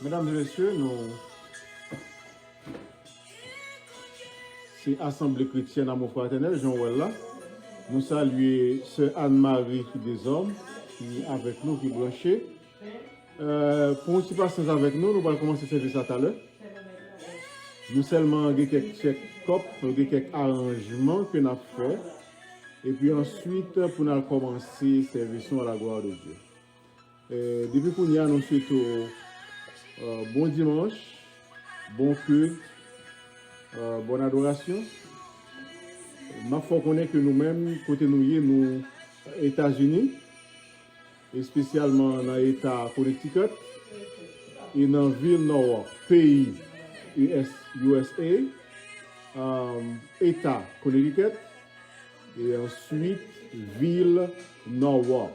Mesdames et messieurs, c'est Assemblée chrétienne Amour Fraternel, Jean-Ouel là. Nous saluons Sœur Anne-Marie des Hommes, qui est avec nous, qui est branchée. Pour une petite patience avec nous, nous allons commencer ce service tout à l'heure. Nous seulement quelques check-up, quelques arrangements que nous avons fait. Et puis ensuite, pour nous commencer le service à la gloire de Dieu. Depuis qu'on y a, nous souhaitons bon dimanche, bon culte, bonne adoration. Ma foi connaît que nous-mêmes, côté nous États-Unis, et spécialement dans l'État Connecticut, et dans la ville nord, pays USA, État Connecticut, et ensuite ville Norwalk.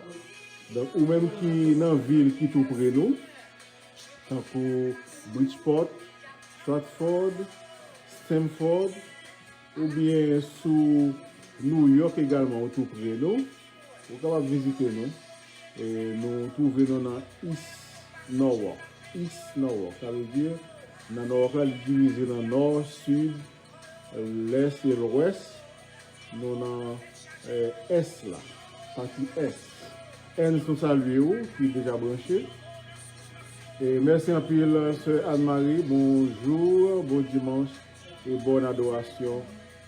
Donc, ou même qui dans la ville qui est tout près de nous, tant que Bridgeport, Stratford, Stamford, ou bien sous New York également, tout près de nous, vous pouvez visiter nous. Et nous trouvons dans East Norwalk. East Norwalk, ça veut dire dans Norwalk divisé dans nord, sud, l'est et l'ouest. Nous dans est là, partie est. N sont salués, qui est déjà branché. Et merci un peu, Sœur Anne-Marie. Bonjour, bon dimanche et bonne adoration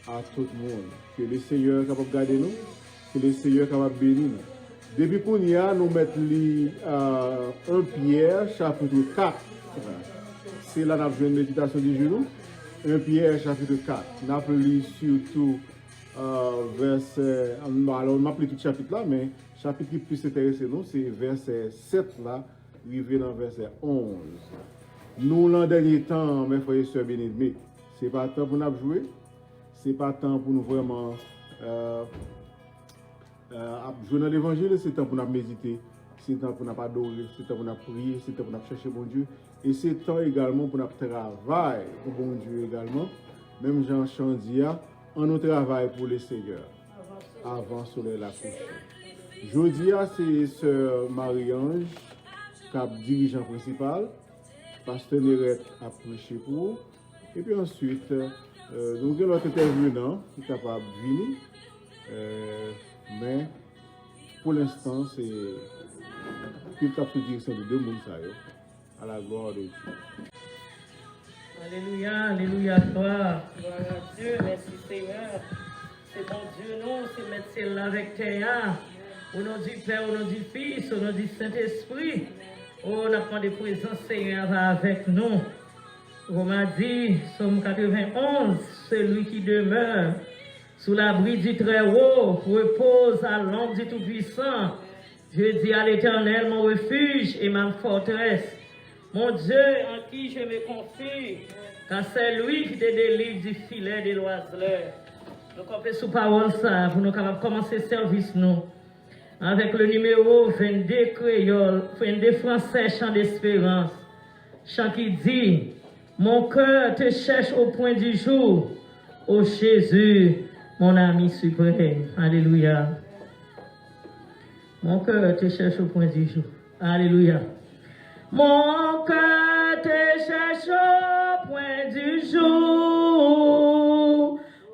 à tout le monde. Que le Seigneur est capable de garder nous, que le Seigneur est capable de bénir nous. Depuis qu'on y a, nous mettons 1 Pierre, chapitre 4. C'est là que nous avons une méditation du jour. 1 Pierre, chapitre 4. Nous avons lu surtout verset. Alors, on m'a appelé tout le chapitre là, mais le chapitre qui plus intéressé nous, c'est verset 7 là, arrivé dans verset 11. Nous, l'an dernier temps, mes frères et sœurs bien-aimés, ce n'est pas temps pour nous jouer, ce n'est pas temps pour nous vraiment. Jouer dans l'évangile, c'est temps pour nous méditer, c'est temps pour nous adorer, c'est temps pour nous prier, c'est temps pour nous chercher bon Dieu. Et c'est temps également pour nous travailler pour bon Dieu également. Même Jean Chandia, on nous travaille pour le Seigneur avant le soleil la couche. Jeudi, c'est Sœur Marie-Ange, dirigeant principal, Pasteur Nérette a prêché pour. Et puis ensuite, nous avons notre intervenant qui est capable de venir. Mais pour l'instant, c'est qu'il tape sous direction de deux mounsayos à la gloire de Dieu. Alléluia, alléluia, gloire à Dieu, merci Seigneur. C'est bon Dieu, nous, c'est mettre celle-là avec Théa. Au nom du Père, au nom du Fils, au nom du Saint-Esprit. Oh, on apprend des présences, Seigneur, va avec nous. On m'a dit, Somme 91, celui qui demeure sous l'abri du Très-Haut, repose à l'ombre du Tout-Puissant. Je dis à l'Éternel, mon refuge et ma forteresse, mon Dieu en qui je me confie, car c'est lui qui te délivre du filet de l'oiseleur. Nous comptons sous parole ça, pour nous capables de commencer le service, nous, avec le numéro 22 créole, 22 français, chant d'espérance. Chant qui dit, mon cœur te cherche au point du jour, ô Jésus, mon ami suprême. Alléluia. Mon cœur te cherche au point du jour. Alléluia. Mon cœur te cherche au point du jour.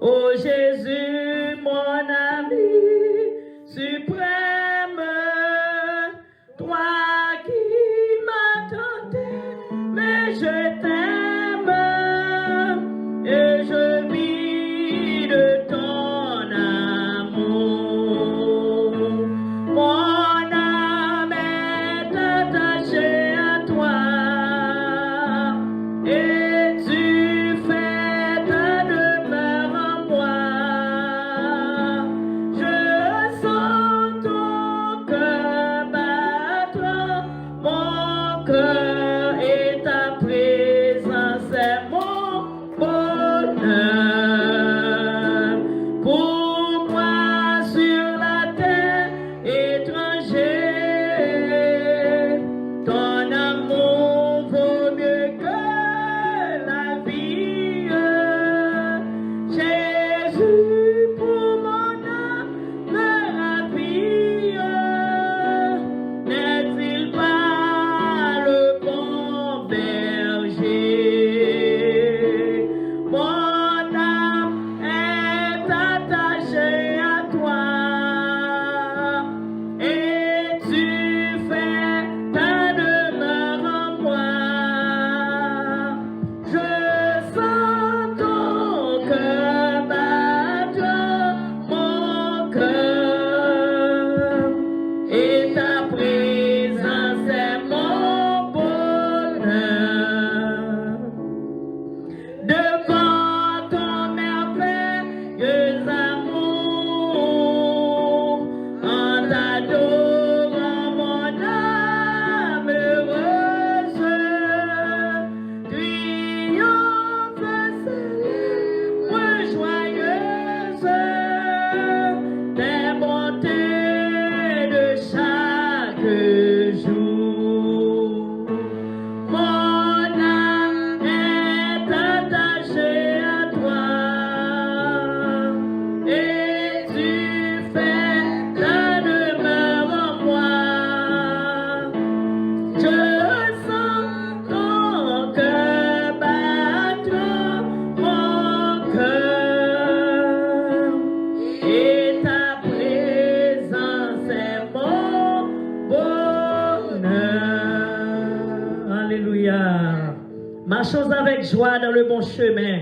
Oh Jésus, mon ami suprême. Toi qui m'attendais, mais je t'aime. Et je vis de ton amour. Mon âme est attachée à toi. Et tu fais ta demeure en moi. Je sens ton cœur battre. Mon cœur et ta présence est mon bonheur. Pour moi sur la terre étranger, ton amour vaut mieux que la vie. Jésus pour mon âme me ravit. N'est-il pas le bon berger? marchons avec joie dans le bon chemin,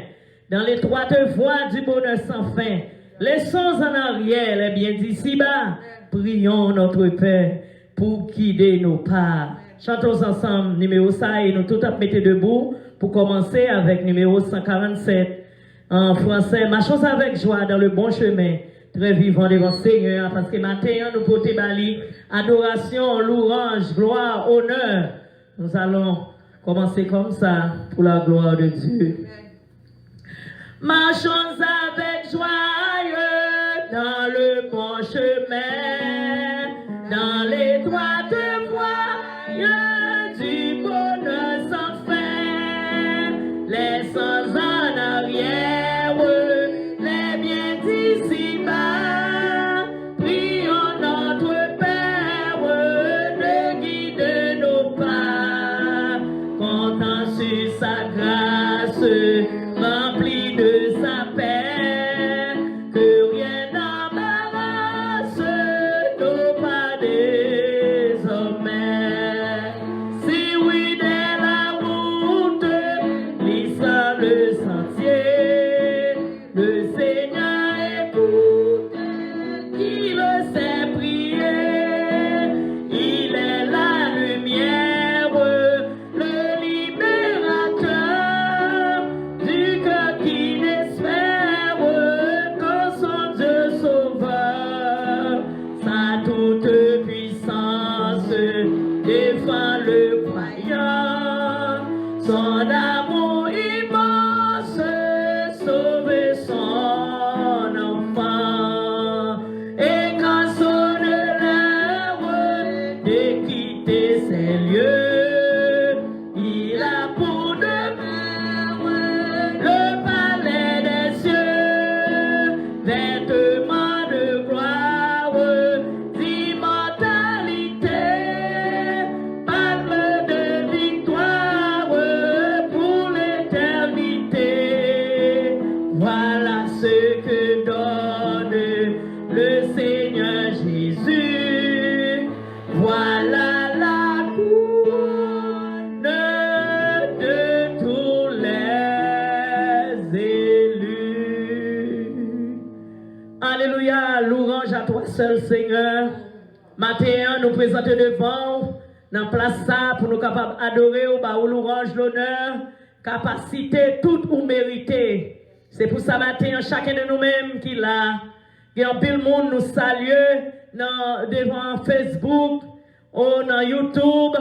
dans l'étroite voie du bonheur sans fin. Laissons en arrière les biens d'ici-bas. Prions notre Père pour guider nos pas. Chantons ensemble numéro ça et nous tout à mettre debout pour commencer avec numéro 147. En français, marchons avec joie dans le bon chemin. Très vivant devant Seigneur, parce que matin, nous portons bali, adoration, louange, gloire, honneur. Nous allons commencer comme ça pour la gloire de Dieu. Marchons avec joie dans le bon chemin, dans l'étroite voie du bonheur sans fin. Laissons en arrière les biens d'ici-bas. Prions notre Père de guider nos pas. Comptant sur sa grâce, rempli de sa paix, que rien n'embarrasse nos pas désormais. Si oui, dès la route, glissant le sentier, le Seigneur écoute, il sait prier, il est la lumière, le libérateur du cœur qui n'espère que son Dieu sauveur. Sa toute puissance défend le croyant, son amour immense sauve son enfant. Et quand sonne l'heure de quitter ces lieux, il a pour demeure le palais des cieux, vêtements de gloire, d'immortalité, palme de victoire pour l'éternité. Voilà ce que donne le Seigneur Jésus. Voilà la couronne de tous les élus. Alléluia, louange à toi seul, Seigneur. Matin, nous présentons devant, dans place ça, pour nous capables d'adorer, ou louange, l'honneur, capacité, toute ou mérité. C'est pour ça, matin, chacun de nous-mêmes qui l'a. Il y a un pile monde nous salue devant Facebook, ou dans YouTube,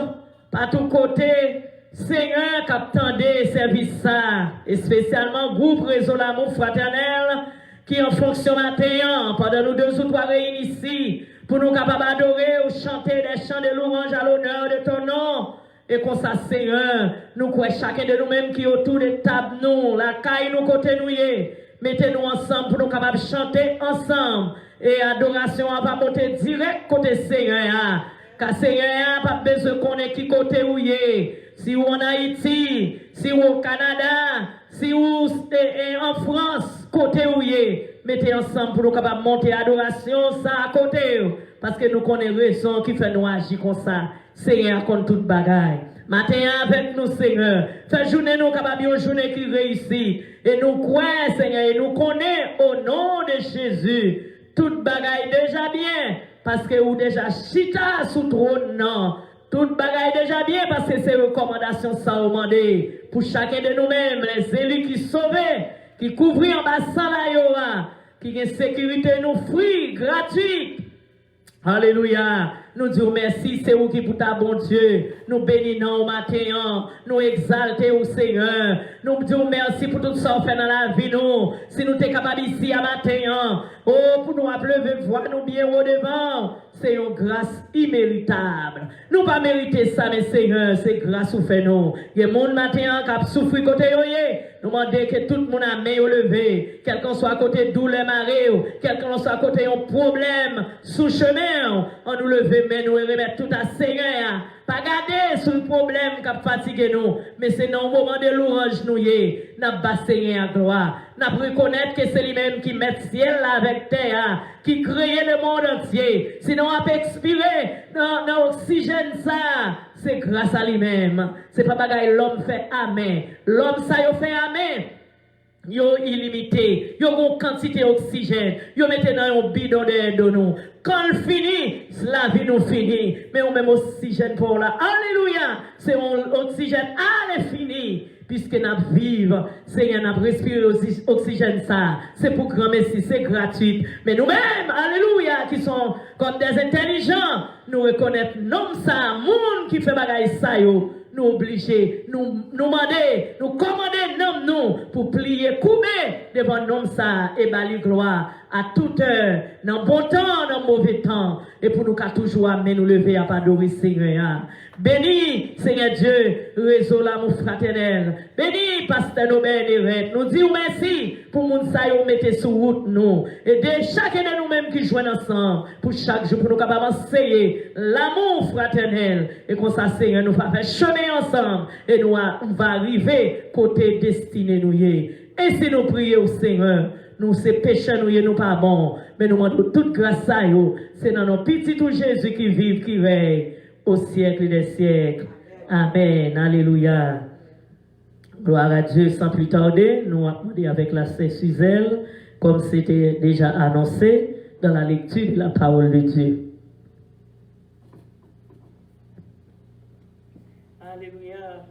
par tous côtés. Seigneur, qui attendait service ça, et spécialement groupe Réseau L'amour fraternel, qui est en fonction matin, pendant nous 2 ou 3 réunis ici, pour nous capables d'adorer ou chanter des chants de louange à l'honneur de ton nom. Et qu'on ça, Seigneur, nous croyons chacun de nous-mêmes qui est autour de table, nous, la caille, nous côté nous y. Mettez-nous ensemble pour nous capables de chanter ensemble. Et adoration va monter direct côté Seigneur. Car Seigneur, pas besoin qu'on ait qui côté où y est. Si vous en Haïti, si vous au Canada, si vous en France, côté où y est. Mettez ensemble pour nous capables de monter adoration, ça à côté. Parce que nous connaissons raison qui fait nous agir comme ça. Seigneur, contre toute bagaille. Matin avec nous, Seigneur. Fais journée nous capables de journée qui réussit. Et nous croyons, Seigneur, et nous connaissons au nom de Jésus. Toute bagaille déjà bien. Parce que vous déjà chita sous trône, non. Toute bagaille déjà bien parce que c'est recommandation ça au mandé. Pour chacun de nous-mêmes, les élus qui sauvent, qui couvrent en bas sans la yoa, qui ont sécurité, nous fruits gratuits. Alléluia. Nous disons merci, c'est vous qui pour ta bon Dieu. Nous bénissons au matin, nous exaltons au Seigneur. Nous disons merci pour tout ça fait dans la vie nous. Si nous sommes capables ici à matin, oh, pour nous appeler, voir nous bien au devant. C'est une grâce imméritable. Nous pas mériter ça, mais Seigneur, c'est grâce au fait nous. Il y a des gens matin qui a souffert côté yoye. Nous demandons que tout le monde a main levé. Quelqu'un soit à côté de douleur marée, quelqu'un soit à côté d'un problème sous chemin. On nous lever, mais nous remettre tout à Seigneur. Pas garder sur le problème qui a fatigué nous, mais c'est dans le moment de louange nous y n'a basé à gloire. N'a reconnaître que c'est lui-même qui met ciel là avec terre, qui crée le monde entier. Sinon on peut expirer dans l'oxygène ça, c'est grâce à lui-même. C'est pas bagaille l'homme fait amen. L'homme ça il fait amen. Yo illimité, yo une quantité d'oxygène, yo mettez dans un bidon de nous. Quand il finit, la vie nous finit. Mais on met oxygène pour là. Alléluia! C'est un oxygène, allez fini. Puisque nous vivons, Seigneur, nous respirons oxygène ça. C'est pour grand merci, c'est gratuit. Mais nous-mêmes, alléluia, qui sont comme des intelligents, nous reconnaissons nom ça, monde qui fait bagaille ça yo. Nous obliger, nous demander, nous commander nom nous pour plier, couper devant nom ça et bali gloire à toute heure, dans bon temps, dans mauvais temps, et pour nous qu'à toujours amener nous lever à adorer Seigneur. Béni, Seigneur Dieu, réseau l'amour fraternel. Béni, pasteur nos bénéventes. Nous disons merci pour moun sa yo mettez sur route nous. Et de chacun de nous-mêmes qui jouent ensemble, pour chaque jour, pour nous capables enseigner l'amour fraternel. Et qu'on ça, Seigneur, nous va faire chemin ensemble. Et nous on va arriver côté destiné nous y. Et si nous prions au Seigneur, nous c'est péché nous pas bon, mais nous demandons toute grâce à eux. C'est dans nos petits tout Jésus qui vit, qui règne au siècle des siècles. Amen. Alléluia. Gloire à Dieu. Sans plus tarder, nous allons demander avec la sœur Suzelle, comme c'était déjà annoncé dans la lecture de la parole de Dieu. Alléluia.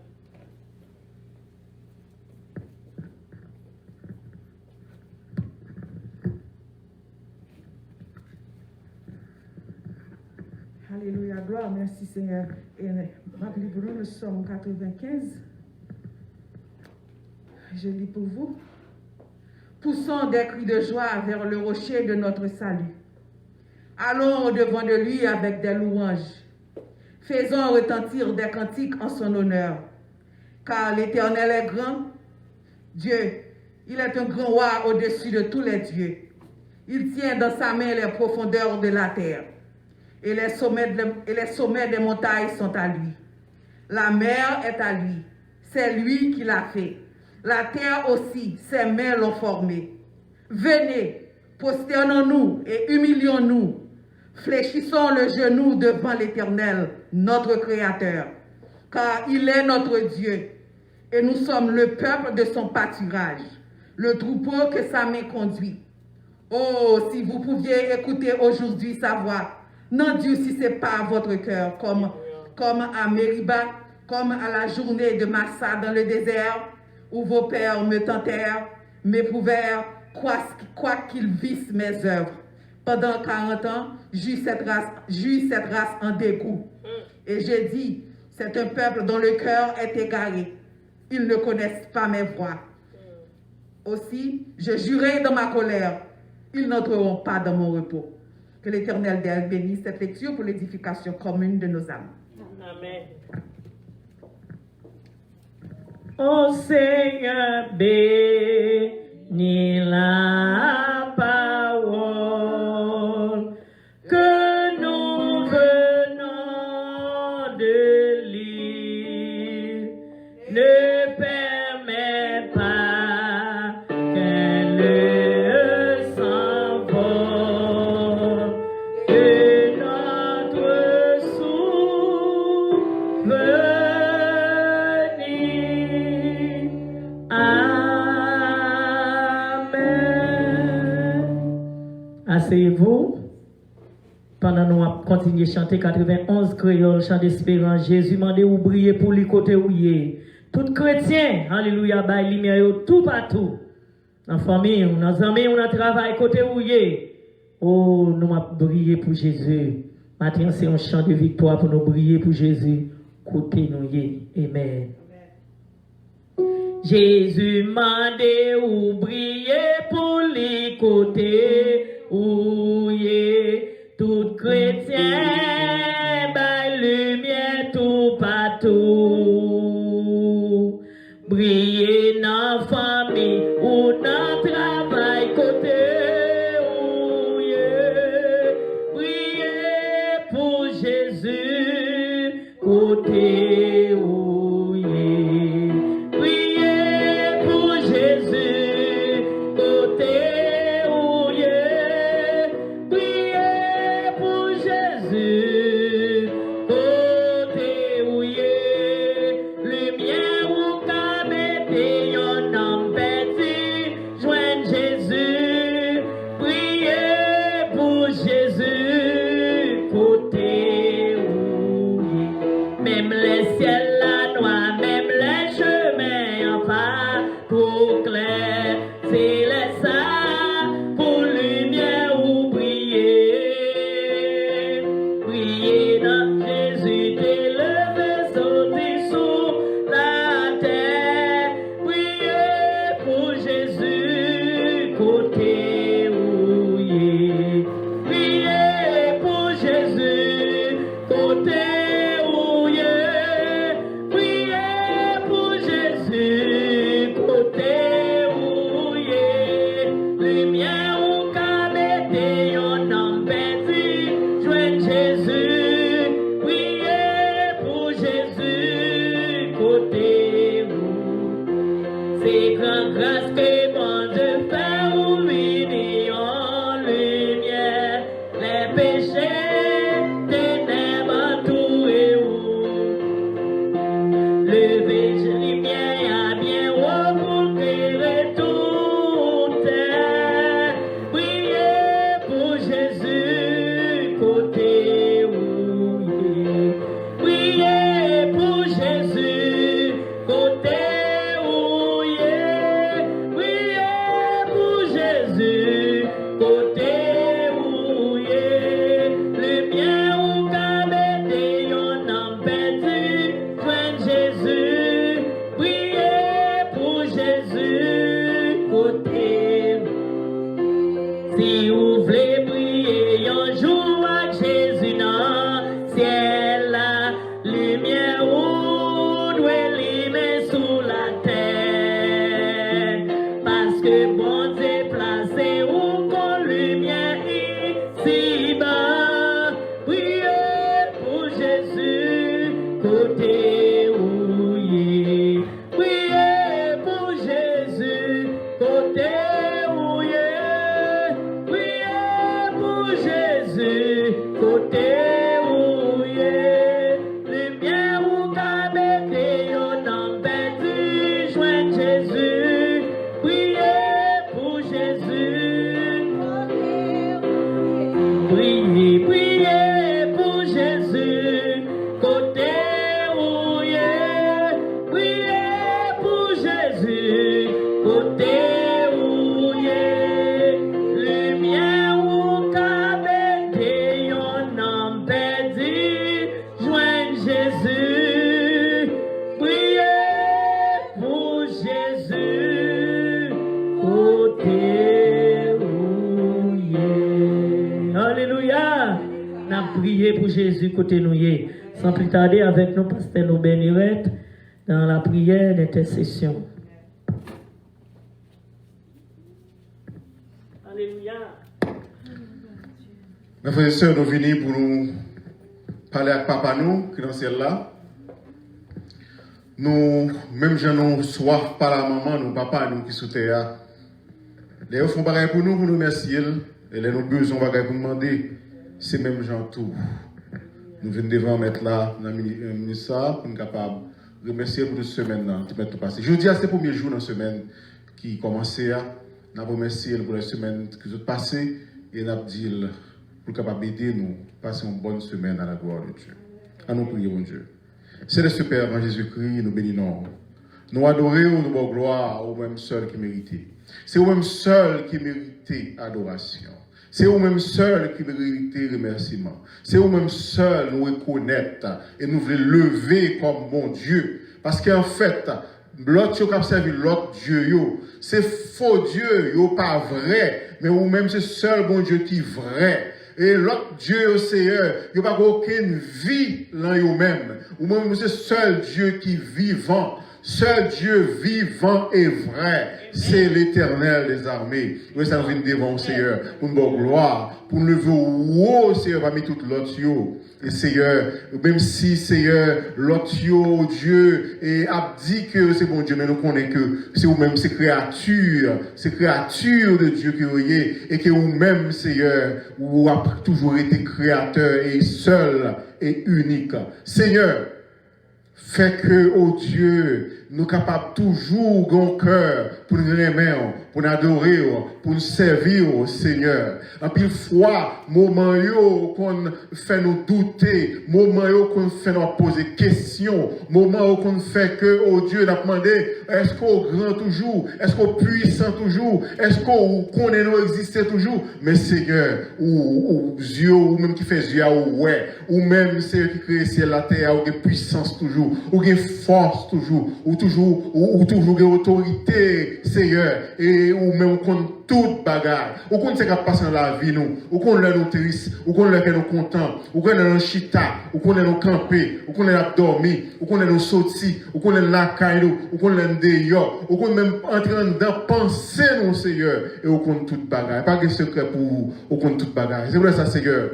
Alléluia, gloire, merci Seigneur. Et rappelez-vous le psaume 95. Je lis pour vous. Poussons des cris de joie vers le rocher de notre salut. Allons au-devant de lui avec des louanges. Faisons retentir des cantiques en son honneur. Car l'Éternel est grand. Dieu, il est un grand roi au-dessus de tous les dieux. Il tient dans sa main les profondeurs de la terre. Et les sommets des montagnes sont à lui. La mer est à lui. C'est lui qui l'a fait. La terre aussi, ses mains l'ont formée. Venez, prosternons-nous et humilions-nous. Fléchissons le genou devant l'Éternel, notre Créateur. Car il est notre Dieu. Et nous sommes le peuple de son pâturage, le troupeau que sa main conduit. Oh, si vous pouviez écouter aujourd'hui sa voix, n'endurcissez pas votre cœur comme à Mériba, comme à la journée de Massa dans le désert, où vos pères me tentèrent, m'éprouvèrent, quoi qu'ils vissent mes œuvres. Pendant 40 ans, j'eus cette race en dégoût. Et j'ai dit, c'est un peuple dont le cœur est égaré. Ils ne connaissent pas mes voies. Aussi, je jurai dans ma colère, ils n'entreront pas dans mon repos. Que l'Éternel bénisse cette lecture pour l'édification commune de nos âmes. Amen. Ô Seigneur, bénis la parole que nous venons de lire. Ne permets pas qu'elle s'envole de notre souvenir. Amen. Asseyez-vous. Pendant nous continuer à chanter 91 créoles, chant d'espérance, Jésus m'a dit ou briller pour lui côté où il est. Tout chrétien, alléluia, bail lumière tout partout. Dans la famille, dans les amis, on a travail côté où il est. Oh, nous m'a briller pour Jésus. Maintenant, c'est un chant de victoire pour nous briller pour Jésus. Côté nous y est. Amen. Jésus m'a dit ou briller pour lui côté où il est. Tout chrétien, bail lumière tout partout. Briller dans la famille ou dans le travail côté où il est. Briller pour Jésus, côté Si vous voulez prier un jour avec Jésus dans le ciel, la lumière ou doit limer sous la terre. Parce que bon Dieu placé ou qu'on lumière ici-bas. Priez pour Jésus, côté où il est. Priez pour Jésus, côté où il est. Priez pour Jésus, côté où il est. Lumière ou cabete, on en perdu, joindre Jésus. Priez pour Jésus. Priez, priez pour Jésus, côté où il est. Priez pour Jésus, côté où il est. Lumière ou cabete, on en perdu, joindre Jésus. Priez pour Jésus, côté où il est. Alléluia. N'a prié pour Jésus côté nous y est. Sans plus tarder avec nous, pasteur nous bénirette dans la prière d'intercession. Alléluia. Mes frères et sœurs, nous venons pour nous parler avec papa nous, qui est dans celle-là. Nous, même si nous soif par la maman, nous, papa nous, qui sont terre. Les gens font pareil pour nous remercier. Et les nous besoin de pour demander, c'est même gens tout. Nous venons devant mettre là, dans le ministère, pour nous capables de remercier pour cette semaine qui est passée. Je vous dis, c'est le premier jour dans la semaine qui commençait à. Nous remercier pour la semaine qui est passée et nous dit pour capable aider nous passer une bonne semaine à la gloire de Dieu. À nous prier, mon Dieu. C'est le Père en Jésus-Christ, nous bénissons. Nous adorons, nous donnons gloire au même seul qui méritait. C'est au même seul qui méritait adoration. C'est au même seul qui méritait remerciement. C'est au même seul nous reconnaître et nous voulons lever comme mon Dieu. Parce qu'en fait, l'autre qui a servi l'autre Dieu, c'est faux Dieu, pas vrai, mais ou même c'est seul bon Dieu qui est vrai. Et l'autre Dieu, Seigneur, il n'y a pas aucune vie dans eux-mêmes. Ou même c'est seul Dieu qui est vivant. Seul Dieu vivant et vrai, c'est l'Éternel des armées. Nous sommes venus devant Seigneur pour nous gloire, pour nous lever au haut, Seigneur, parmi toutes l'autre. Et Seigneur, même si Seigneur, l'autre Dieu, a dit que c'est bon Dieu, mais nous connaissons que c'est vous-même, ces créatures de Dieu qui vous êtes, et que vous-même, Seigneur, vous avez toujours été créateur et seul et unique. Seigneur, fait que, oh Dieu, nous capables toujours d'un cœur pour nous aimer, pour nous adorer, pour nous servir au Seigneur. En pile fois, moment qu'on fait nous douter, moment qu'on fait nous poser questions, moment qu'on fait que, oh Dieu, nous demander, est-ce qu'on grand toujours, est-ce qu'on puissant toujours, est-ce qu'on connaît nous exister toujours, mais Seigneur, ou Dieu, ou même qui fait Dieu, ou même Seigneur qui crée ciel la terre, ou qui puissance toujours, ou qui force toujours, ou toujours autorité, Seigneur, et ou même contre toute bagarre, ou qu'on sait qu'à passer dans la vie nous, ou qu'on l'a nous triste, ou qu'on l'a nous content, ou qu'on l'a nous chita, ou qu'on l'a nous camper, ou qu'on l'a dormi, ou qu'on l'a nous sorti, ou qu'on l'a la caillou, ou qu'on l'a dehors, ou qu'on même en train de penser nous, Seigneur, et ou qu'on toute bagarre, pas de secret pour vous, ou qu'on toute bagarre. C'est vrai ça, Seigneur.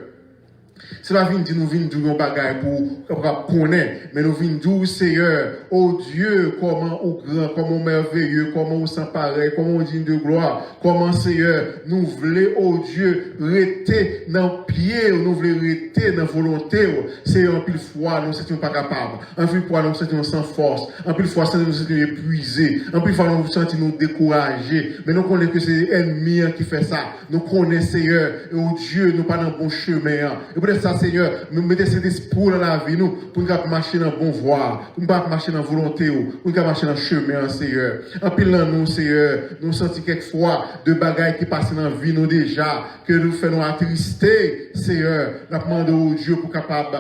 C'est pas venir nous venir dire un bagage pour connaître, mais nous venir dire Seigneur, oh Dieu, comment au grand, comment merveilleux, comment on s'en pareil, comment on digne de gloire, comment Seigneur, nous voulons, oh Dieu, rester dans le pied, nous voulons rester dans la volonté, Seigneur, en pile fois, nous ne sommes pas capables, en pile fois, nous nous sentons sans force, en pile fois, nous nous sentons épuisés, en pile fois, nous nous sentons découragés, mais nous connaissons que c'est l'ennemi qui fait ça, nous connaissons Seigneur, et oh Dieu, nous pas dans le bon chemin, et malgré ça, Seigneur, nous mettons cet esprit dans la vie, nous, pour nous marcher dans bon voie, pour nous marcher dans volonté, pour nous marcher dans le chemin, Seigneur. En pile dans nous, Seigneur, nous sentons quelquefois de bagailles qui passent dans la vie, nous déjà, que nous faisons attrister, Seigneur. Nous demandons au Dieu pour capable,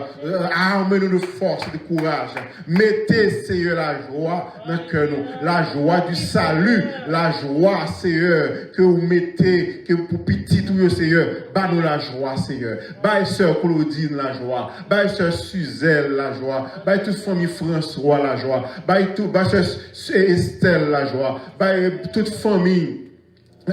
armer nous de force, de courage. Mettez, Seigneur, la joie dans le cœur, nous. La joie du salut, la joie, Seigneur, que vous mettez, que pour petit tout, Seigneur, bah nous la joie, Seigneur. Bah sœur Claudine la joie, bah sœur Suzelle la joie, bah toute famille François la joie, bah sœur Estelle la joie, bah toute famille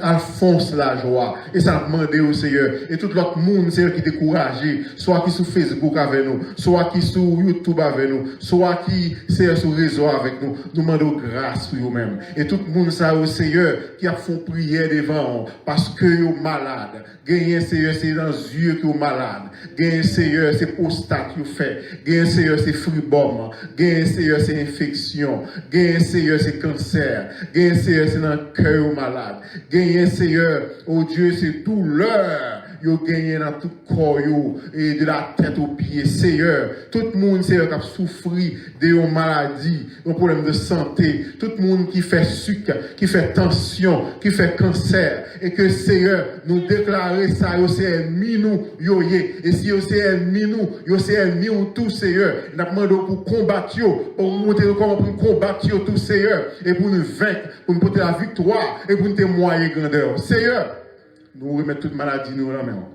Alphonse la joie. Et ça demande au Seigneur. Et tout l'autre monde, Seigneur, qui est découragé, soit qui sur Facebook avec nous, soit qui sur YouTube avec nous, soit qui, Seigneur, sur réseau avec nous. Nous demandons grâce pour eux-mêmes. Et tout le monde, ça, au Seigneur, qui a fait prière devant, parce que vous êtes malade. Gagnez, Seigneur, c'est dans les yeux que vous êtes malade. Gagnez, Seigneur, c'est prostate que vous faites. Gagnez, Seigneur, c'est fribome. Gagnez, Seigneur, c'est infection. Gagnez, Seigneur, c'est cancer. Gagnez, Seigneur, c'est dans le cœur vous malade. Gagner, Seigneur, oh Dieu, c'est douleur. Yo gagné dans tout corps, et de la tête aux pieds, Seigneur. Tout le monde, Seigneur, qui a souffert de maladies, de problèmes de santé. Tout le monde qui fait sucre, qui fait tension, qui fait cancer. Et que, Seigneur, nous déclarer ça, c'est ennemi nous, et si c'est ennemi nous, c'est ennemi nous tout, Seigneur. Nous demandons pour combattre, pour montrer comment pour combattre tout, Seigneur. Et pour nous vaincre, pour nous porter la victoire, et pour nous témoigner grandeur. Seigneur, nous remettons toute maladie nous la main.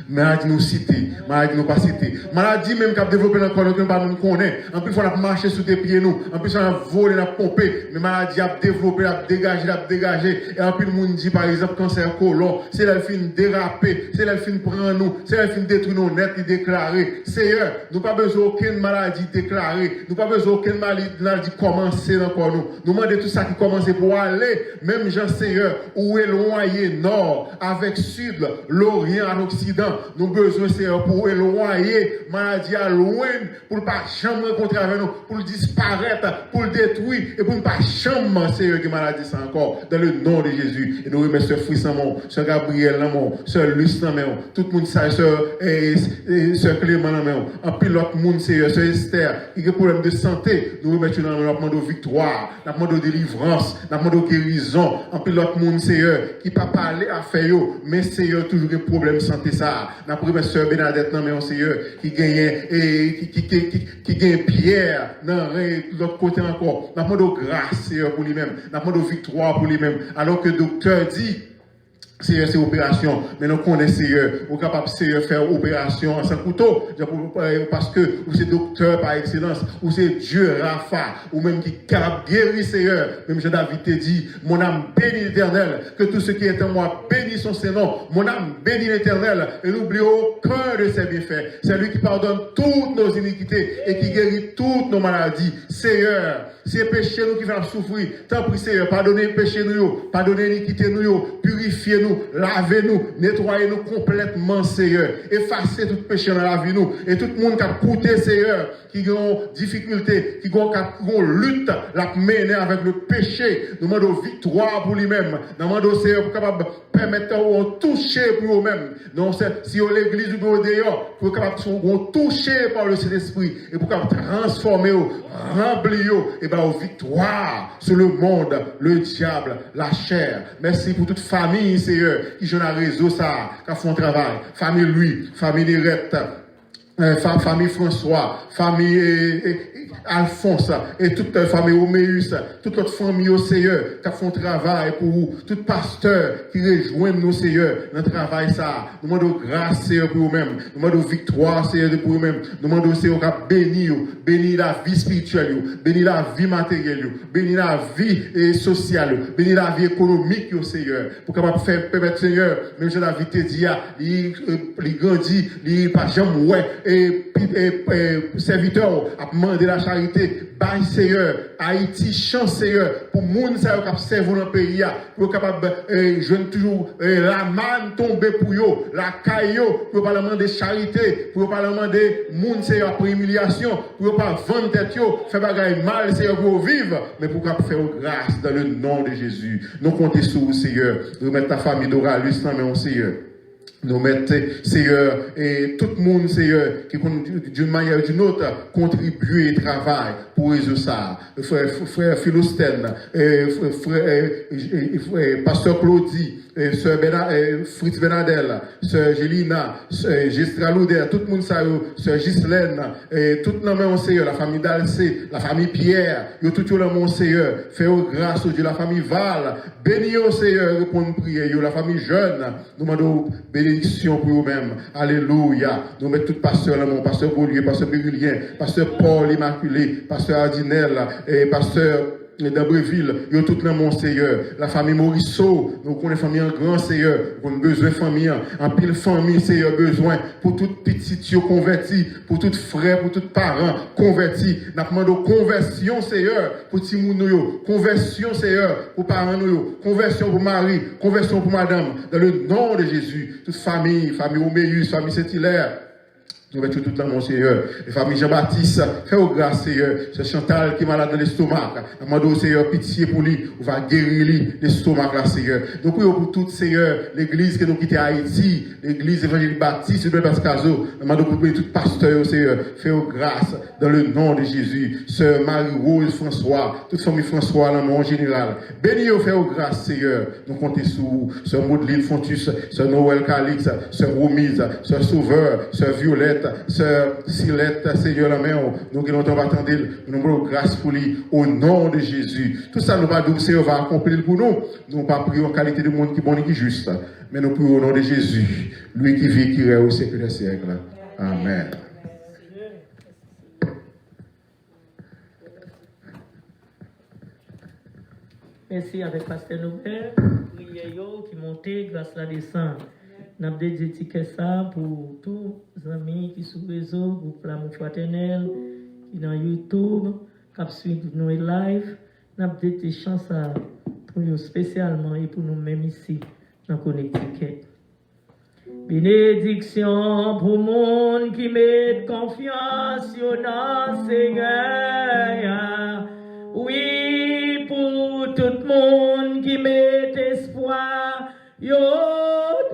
Maladie nous citer, maladie nous pas citer. Maladie même qui a développé dans le corps, nous ne pas nous connaître. En plus, il faut marcher sous tes pieds nous. En plus, on a volé, on a pompé. Mais maladie a développé, a dégagé. Et en plus, le monde dit par exemple cancer colon. C'est là le fin déraper, c'est là le fin prendre nous, c'est là le fin détruire nos net et déclarer. Seigneur, nous pas besoin d'aucune maladie déclarée. Nous pas besoin d'aucune maladie commencer dans le corps nous. Nous demandons tout ça qui commence pour aller. Même Jean Seigneur, où est loyer nord, avec sud, l'orient à l'occident. Nous avons besoin, Seigneur, pour éloigner maladie à loin, pour ne pas jamais rencontrer avec nous, pour le disparaître, pour le détruire, et pour ne pas jamais, Seigneur, que maladie ça encore, dans le nom de Jésus. Et nous remettons Sœur Frissamon, Sœur Gabriel, Sœur Luce, tout le monde, Sœur Clément, en pilote monde, Seigneur, Sœur Esther, qui a des problèmes de santé, nous remettons dans le demande de victoire, nous demande de délivrance, nous demande de guérison, en pilote monde, Seigneur, qui ne peut pas parler à faire, mais Seigneur, toujours des problèmes de santé, ça. La première sœur Bernadette, non, mais on Seigneur, qui gagne, qui gagne Pierre, non, l'autre côté encore. N'a pas de grâce, Seigneur, pour lui-même. N'a pas de victoire pour lui-même. Alors que le docteur dit, Seigneur, c'est opération. Mais nous connaissons, Seigneur, nous sommes capables de faire opération sans couteau. Parce que vous êtes docteur par excellence, ou c'est Dieu Rapha, ou même qui est capable de guérir, Seigneur. Même Jean-David te dit, mon âme bénit l'Éternel, que tout ce qui est en moi bénit son Seigneur. Mon âme bénit l'Éternel, et n'oublie aucun de ses bienfaits. C'est lui qui pardonne toutes nos iniquités et qui guérit toutes nos maladies. Seigneur, c'est péché nous qui va souffrir. Tant pis, Seigneur, pardonnez le péché nous, pardonnez l'iniquité nous, purifiez-nous, lavez-nous, nettoyez-nous complètement, Seigneur. Effacez tout péché dans la vie nous. Et tout le monde qui a coûté, Seigneur, qui ont difficulté, qui ont lutte, la mener avec le péché. Nous demandons victoire pour lui-même. Nous demandons, Seigneur, pour capable permettre de toucher pour eux-mêmes. Non, si on l'église ou dehors, pour capable de toucher par le Saint-Esprit et pour capable transformer, remplir, et ben, victoire sur le monde, le diable, la chair. Merci pour toute famille, Seigneur, qui joue dans le réseau, ça, qui font travail. Famille Louis, famille Lirette, famille François, famille Alphonse, et toute la famille Oméus, toute notre famille au Seigneur, qui font travail pour vous, tout pasteur qui rejoint nos Seigneur dans le travail, ça. Nous demandons grâce, Seigneur, pour vous-même. Nous demandons victoire, Seigneur, pour vous-même. Nous demandons, Seigneur, bénir la vie spirituelle, bénir la vie matérielle, bénir la vie sociale, bénir la vie économique, Seigneur, pour capable faire permettre, Seigneur, même si la vie te dit, il grandit, il pas jamais, ouais, et serviteur a demandé la charité, bye Seigneur, Haïti, chance Seigneur, pour moun sa yo kap servou dans le pays, pour capable jeune toujours la manne tomber pour yo, la caillou, pour pas demander charité, pour pas demander moun Seigneur après humiliation, pour pas vendre tête yo, faire bagaille mal Seigneur pour vivre, mais pour capable faire grâce dans le nom de Jésus. Nous comptons sur vous Seigneur, remettre ta famille d'Oralus dans mon Seigneur. Nous mettons, Seigneur, et tout le monde, Seigneur, qui d'une manière ou d'une autre contribue et travaille pour résoudre ça. Frère Philostène, Pasteur Claudie, Sœur Fritz Benadel, Sœur Gélina, Gistra Louder, tout le monde, Sœur Ghislaine, tout le monde, Seigneur, la famille d'Alcé, la famille Pierre, tout le monde, Seigneur, fais grâce au Dieu, la famille Val, bénis au Seigneur, répondre prière, la famille jeune, nous demandons bénédiction pour vous-même. Alléluia. Nous mettons tout pasteur là, mon pasteur Beaulieu, pasteur Bérulien, pasteur Paul Immaculé, pasteur Ardinel, et pasteur d'Abreville, yo tout le monde, Seigneur. La famille Morisseau, nous connaissons famille en grand, Seigneur. Nous avons besoin de famille, en pile famille, Seigneur, besoin pour toute petite convertie, pour tout frère, pour tout parent converti. Nous demandons conversion, Seigneur, pour Timounou, conversion, Seigneur, pour parents, conversion pour Marie, conversion pour Madame, dans le nom de Jésus. Toute famille, famille Oméus, famille Saint-Hilaire. Nous mettons tout là, mon Seigneur. Les familles Jean-Baptiste, fais-vous grâce, Seigneur. C'est Chantal qui est malade de l'estomac. Demandons, Seigneur, pitié pour lui. On va guérir lui, l'estomac, là, Seigneur. Nous prions pour tout, Seigneur, l'église qui nous quitte à Haïti, l'église évangélique baptiste de Pascazo. Demandons pour tout pasteur, Seigneur. Fais-vous grâce dans le nom de Jésus. Sœur Marie-Rose François, toute famille François, là, en général. Bénis-vous, fais-vous grâce, Seigneur. Nous comptons sur vous. Sœur Maudeline Fontus, Sœur Noël Calix, Sœur Romise, Sœur Sauveur, Sœur Violette, Sœur Silette, Seigneur la mère, nous qui longtemps attendre, nous nous grâce pour lui, au nom de Jésus. Tout ça, nous va dire, Seigneur va accomplir pour nous. Nous ne pas prier en qualité de monde qui est bon et qui est juste, mais nous prions au nom de Jésus, lui qui vit, qui règne au siècle des siècles. Amen. Merci avec Pasteur Noubert, prière qui montait grâce à la descente. Nous avons dédié ça pour tous les amis qui sont sur le réseau, groupe L'amour fraternel, qui sont dans YouTube, qui suivent nos live. Nous avons dédié chance pour nous spécialement et pour nous-mêmes ici, dans Connecticut. Bénédiction pour le monde qui met confiance dans le Seigneur. Oui, pour tout le monde qui met espoir, yo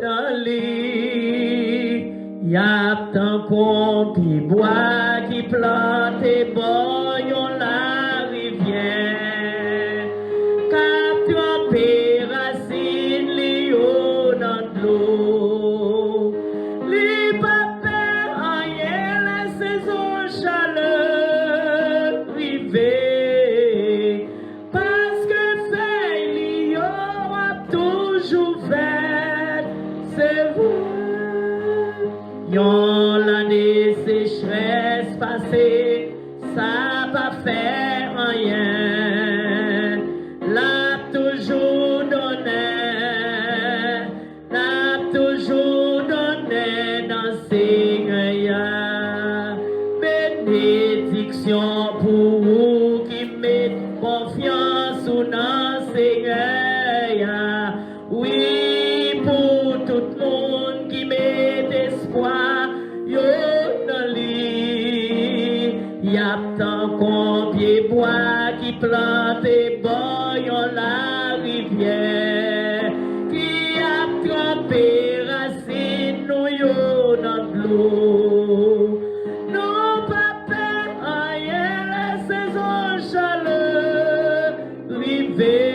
dans lui. Y'a tant qu'on qui boit, qui plante et boyon la rivière. Cap trempé racine li yo dans l'eau. Li pa peur rien la saison chaleur rivière. Yon l'année sécheresse passée, ça va faire rien. L'a toujours donné dans Seigneur. Bénédiction pour vous qui mettez confiance dans Seigneur. Oui, pour tout le monde qui met espoir, yo dans lui. Y'a tant qu'on pied bois qui plante et boyon la rivière. Qui a trempé racine nous yo dans l'eau. Non pas peur, rien la saison chaleur rivière.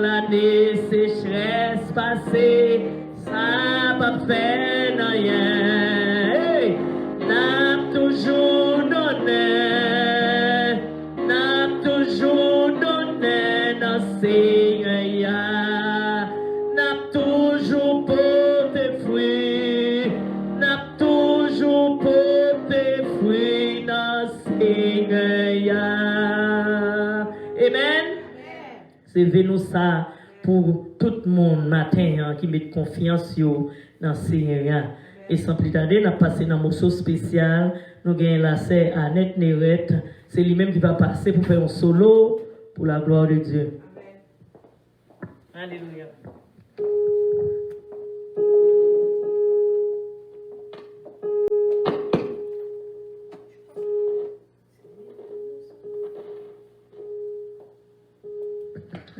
L'année sécheresse passée, ça va faire rien. Hey, n'a toujours donné dans Seigneur. N'a toujours porté fruit, n'a toujours porté fruit dans Seigneur. Amen. C'est venu ça pour tout le monde matin qui met confiance dans le Seigneur. Et sans plus tarder, nous avons passé dans un morceau spécial. Nous avons la sœur Annette Nerette. C'est lui-même qui va passer pour faire un solo pour la gloire de Dieu. Alléluia.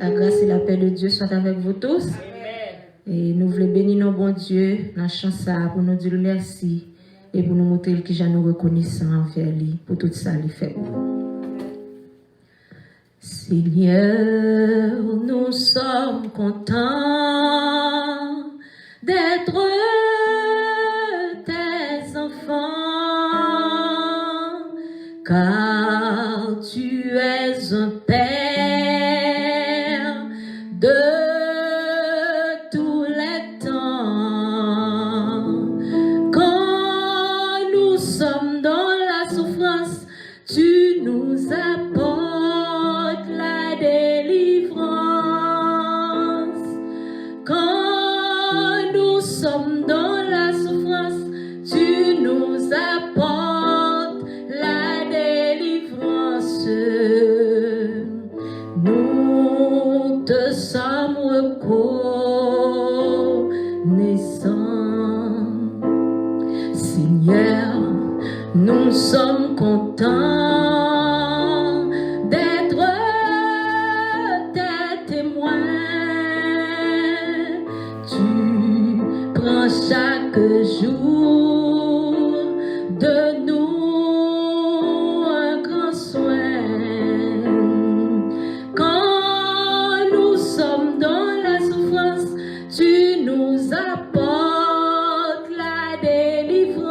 La grâce et la paix de Dieu soient avec vous tous. Et nous voulons bénir nos bon Dieu, la chance pour nous dire merci et pour nous montrer que nous reconnaissons envers lui pour tout ça qu'il fait. Seigneur, nous sommes contents d'être tes enfants, car tu es un Père de tous les temps. Quand nous sommes dans la souffrance, tu nous apportes la délivrance. Quand nous sommes dans la souffrance, tu nous apportes la délivrance. Nous te sommes reconnaissants. Seigneur, nous sommes contents d'être tes témoins. Tu prends chaque jour de nous un grand soin. Quand nous sommes dans la souffrance, tu nous apportes la délivrance.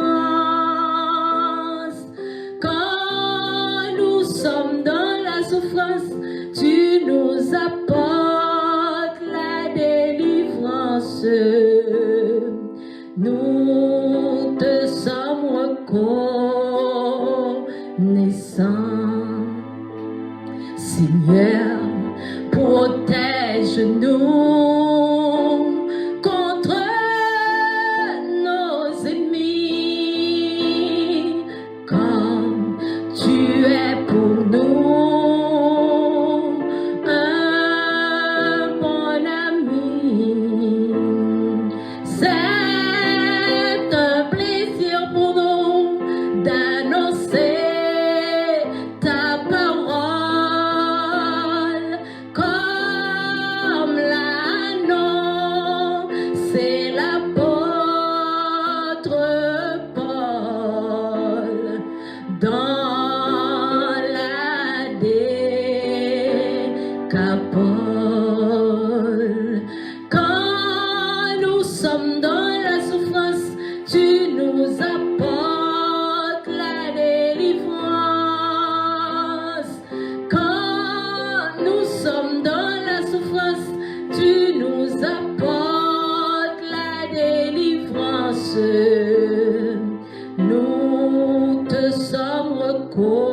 Quand nous sommes dans la souffrance, tu nous apportes la délivrance. Nous te sommes reconnaissants. Seigneur, protège-nous contre nos ennemis, comme tu es pour nous un bon ami. C'est un plaisir pour nous d'annoncer ta parole comme l'annoncé l'apôtre Paul dans la Décapole. Quand nous sommes dans la souffrance, tu nous apportes la délivrance. Quand nous sommes dans la souffrance, tu nous apportes la délivrance. Nous te sommes reconnaissants.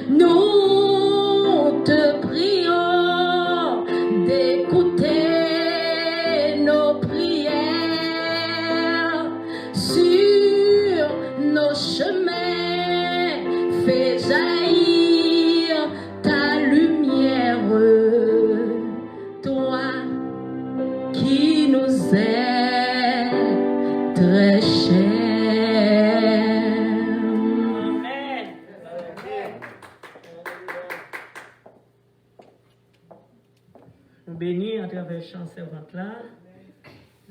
Nous te prions d'écouter nos prières sur nos chemins. Fais jaillir ta lumière, toi qui nous es très cher. Amen. Nous bénissons à travers chant servante là.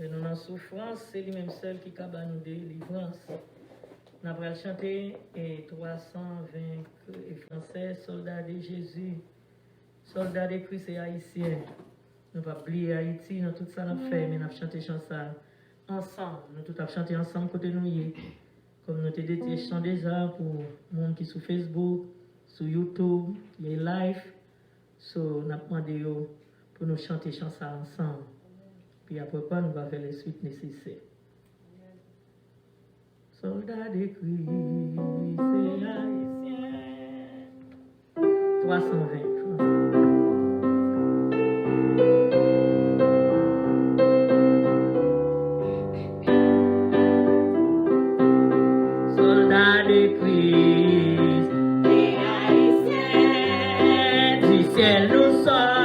Et nous en souffrance, c'est lui-même seul qui a nous délivrance. Nous avons chanté 320 français, soldats de Jésus, soldats de Christ et haïtiens. Nous ne pouvons pas oublier Haïti, nous tout ça nous fait, mais nous avons chanté chanson ensemble. Nous tout avons chanté ensemble côté nous y est. Comme nous avons des chants déjà pour les gens qui sont sur Facebook, sur YouTube, les live. So, nous avons demandé pour nous chanter chanson ensemble. Puis après quoi, nous allons faire les suites nécessaires. Soldats de Christ et haïtiens. 320. Soldats de Christ et haïtiens, du ciel nous sommes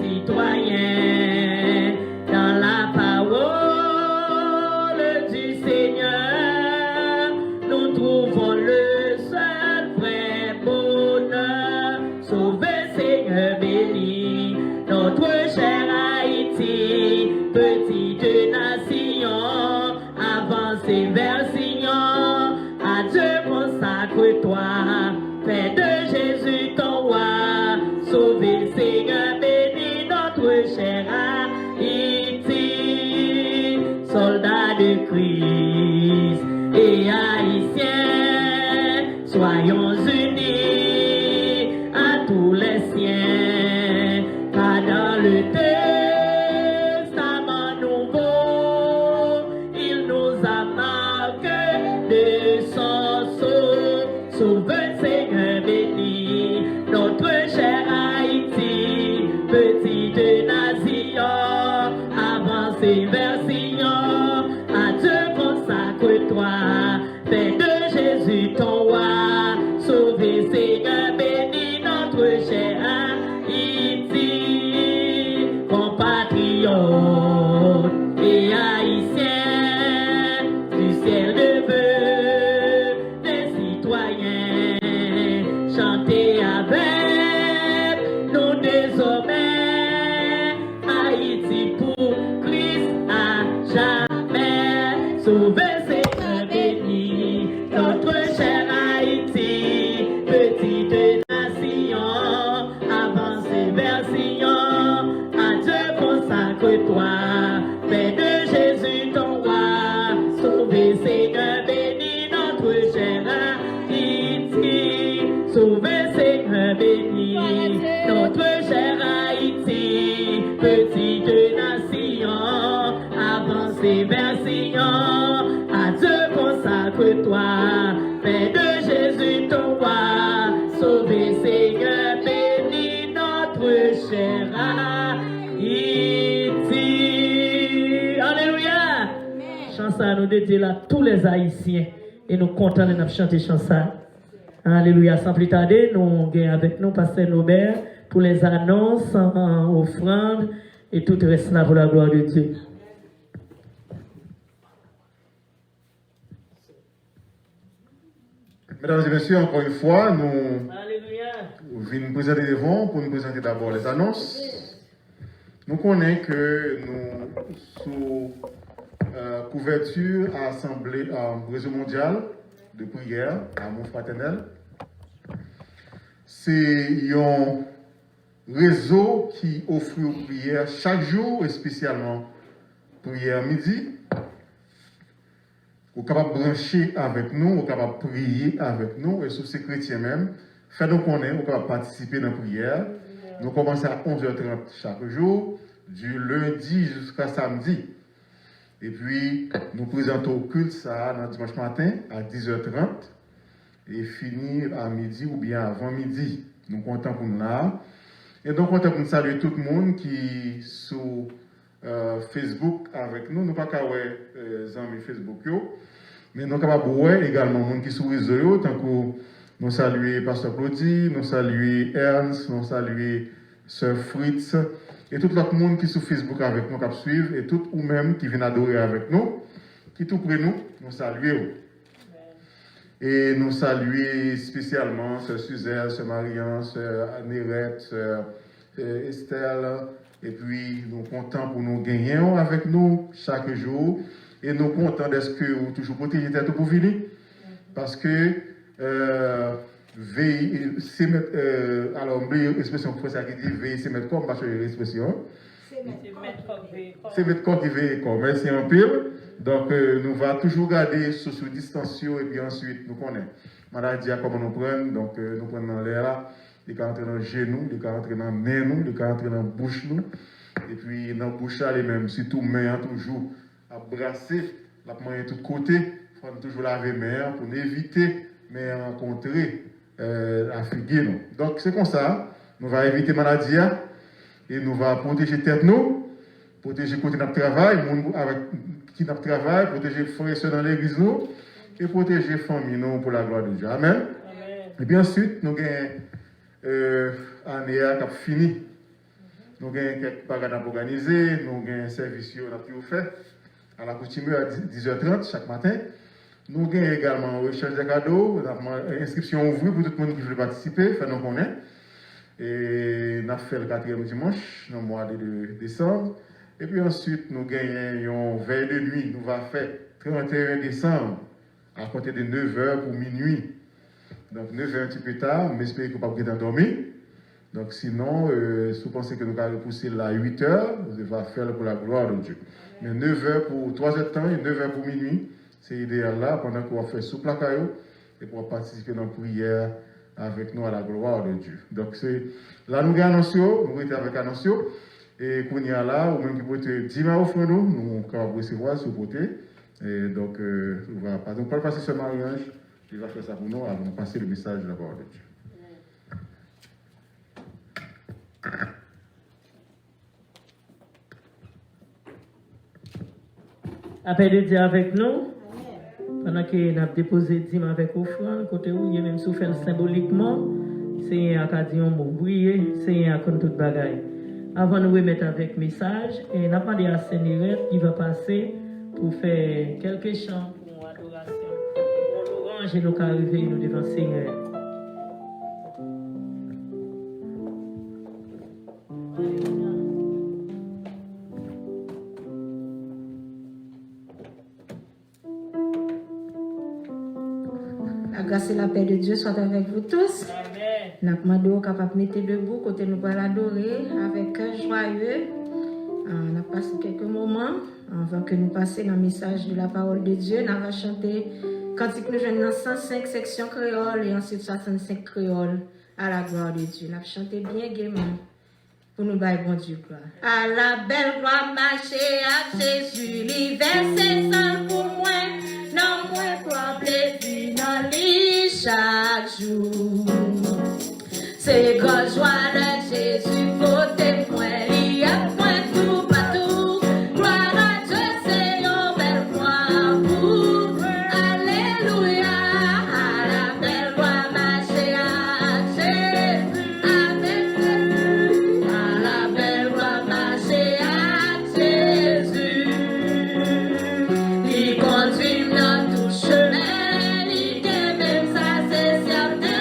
citoyens dans la parole du Seigneur. Nous trouvons le seul vrai avancer vers Sion. À Dieu consacre-toi, fais de Jésus ton roi. Sauver, Seigneur, bénis notre cher Haïti. Soldats de Christ et haïtiens, soyons unis à tous les siens, car dans le Testament nouveau, il nous a marqué de son sceau. Sauve, Seigneur, béni notre cher Haïti, petite nation, avancez vers Sion. À Dieu consacre-toi, fais de Jésus ton roi. Sauve, Seigneur, béni notre cher Haïti, compatriotes et haïtiens, du ciel de vœux des citoyens, chantez avec nous désormais, Haïti pour Christ à jamais. Sauvez, Seigneur, béni notre cher Haïti, petite nation, avancez vers Sion. À Dieu consacre-toi, fais de Jésus ton roi. Sauvez, Seigneur, béni notre cher Haïti. Sauvez, Seigneur, béni notre cher Haïti, petite nation, avancez vers Sion. À Dieu consacre-toi, fais de Jésus ton roi. Sauvez, Seigneur, béni notre cher Haïti. Alléluia. Chanson nous dédiée à tous les Haïtiens et nous contents de nous chanter chanson. Alléluia. Sans plus tarder, nous gagnons avec nous Pasteur Nobert pour les annonces, offrandes et tout reste là pour la gloire de Dieu. Mesdames et messieurs, encore une fois, nous Alléluia. venons nous présenter devant pour nous présenter d'abord les annonces. Nous connaissons que nous, sous couverture à l'Assemblée réseau mondial de prière, amour fraternel, c'est un réseau qui offre aux prières chaque jour, et spécialement prière midi. Vous êtes capable de brancher avec nous, vous êtes capable de prier avec nous, et sur ces chrétiens même, faites-nous connaître, vous êtes capable de participer dans la prière. Nous commençons à 11h30 chaque jour, du lundi jusqu'à samedi. Et puis, nous présentons au culte ça dans dimanche matin à 10h30 et finir à midi ou bien avant midi. Nous comptons pour nous là. Et donc, nous comptons pour saluer tout le monde qui est sur Facebook avec nous. Nous ne pouvons pas les amis Facebook, mais nous sommes capables de voir également les gens qui sont sur les réseaux. Tant que nous saluons Pasteur Claudie, nous saluons Ernst, nous saluons Sœur Fritz, et tout l'autre monde qui est sur Facebook avec nous, qui suivent, et tout ou même qui viennent adorer avec nous, qui tout près nous, nous saluons. Et nous saluons spécialement Sœur Suzelle, Sœur Marianne, Sœur Nérette, Sœur Estelle, et puis nous comptons pour nous gagner avec nous chaque jour, et nous comptons d'être que vous toujours protéger tête pour venir, parce que veiller, c'est mettre, alors, l'expression française qui dit veiller, c'est mettre comme, parce que l'expression. C'est mettre comme qui veille comme. Merci en pile. Donc, nous va toujours garder sous distanciation et puis ensuite, nous connaissons. Maladie, comment nous prenons. Donc, nous prenons dans l'air là. Les cas rentrent dans le genou, les cas rentrent dans le nez, nous, les cas rentrent dans la bouche, nous. Et puis, dans la bouche, les mêmes, surtout, main, toujours à brasser, la main de tous côtés. Il faut toujours laver main pour éviter, mais rencontrer la figure. Donc, c'est comme ça. Nous allons éviter la maladie et nous allons protéger tête nous, protéger côté notre travail, avec qui notre travail, protéger les frères et sœurs dans l'église nous, et protéger les familles nous pour la gloire de Dieu. Amen. Amen. Et puis ensuite, nous avons année qui a fini. Nous avons quelques bagages à organiser, nous avons un service qui a fait à la coutume à 10h30 chaque matin. Nous avons également recherche des cadeaux, inscription ouverte pour tout le monde qui veut participer, faire-nous connaître. Et nous avons fait le 4e dimanche, dans le mois de décembre. Et puis ensuite, nous gagnons une veille de nuit. Nous va faire 31 décembre à compter de 9h pour minuit. Donc 9h un petit peu tard, mais j'espère que vous ne pouvez pas dormir. Donc sinon, si vous pensez que nous allons repousser là à 8h, vous devez faire pour la gloire de Dieu. Mais 9h pour 3h de temps et 9h pour minuit, c'est idéal là, pendant qu'on va faire sous placaillot et pour participer dans la prière avec nous à la gloire de Dieu. Donc c'est là nous avons annoncé, nous étions avec annoncé, et qu'on y a là, ou même qui peut être 10 000 offres nous, nous allons recevoir ce côté. Et donc, on va pas passer ce mariage, il va faire ça pour nous avant de passer le message de la parole de Dieu. Après de dire avec nous, pendant que nous avons déposé 10 000 avec offrande, côté où il y a même souffert symboliquement, c'est un cas de mot briller, c'est un compte tout bagaille. Avant de nous remettre avec message, et n'a pas de Seigneur qui va passer pour faire quelques chants pour adoration. Pour l'orange et nous arriver nous devant Seigneur. La grâce et la paix de Dieu soient avec vous tous. Nous demandons capable de mettre debout, côté nous allons l'adorer avec cœur joyeux. On a passé quelques moments avant que nous passions dans le message de la parole de Dieu. Nous allons chanter cantique nous jeunes dans 105 sections créoles et ensuite 65 créoles à la gloire de Dieu. Nous allons chanter bien gaiement pour nous bailler bon Dieu gloire. À la belle gloire marcher à Jésus, l'hiver c'est seul pour moi. Non, moi prends plaisir dans lui chaque jour. C'est grand joie de Jésus côté moi, il y a point tout partout. Gloire à Dieu, c'est une belle gloire pour. Alléluia, à la belle gloire marcher à Jésus, avec Jésus, à la belle gloire marcher à Jésus. Il conduit dans tout chemin, il dit même ça c'est certain.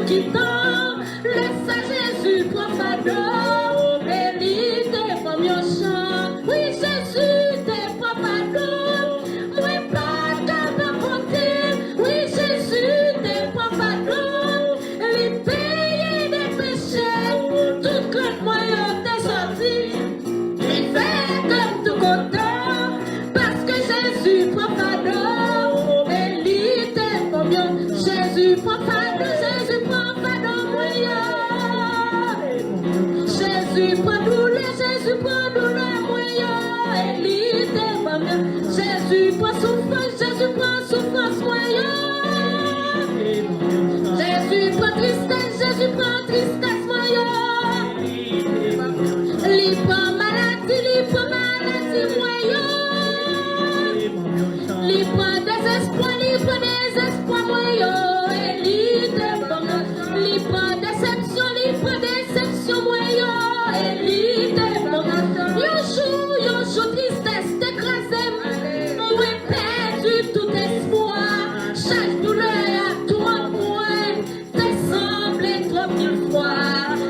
Keep prend maladie moyen. Li prend désespoir moyen. Li prend déception moyen. Li Yon jour tristesse t'écrasé. Moi perdu tout espoir. Chaque douleur a tout en moi. T'es semblé trop mille fois.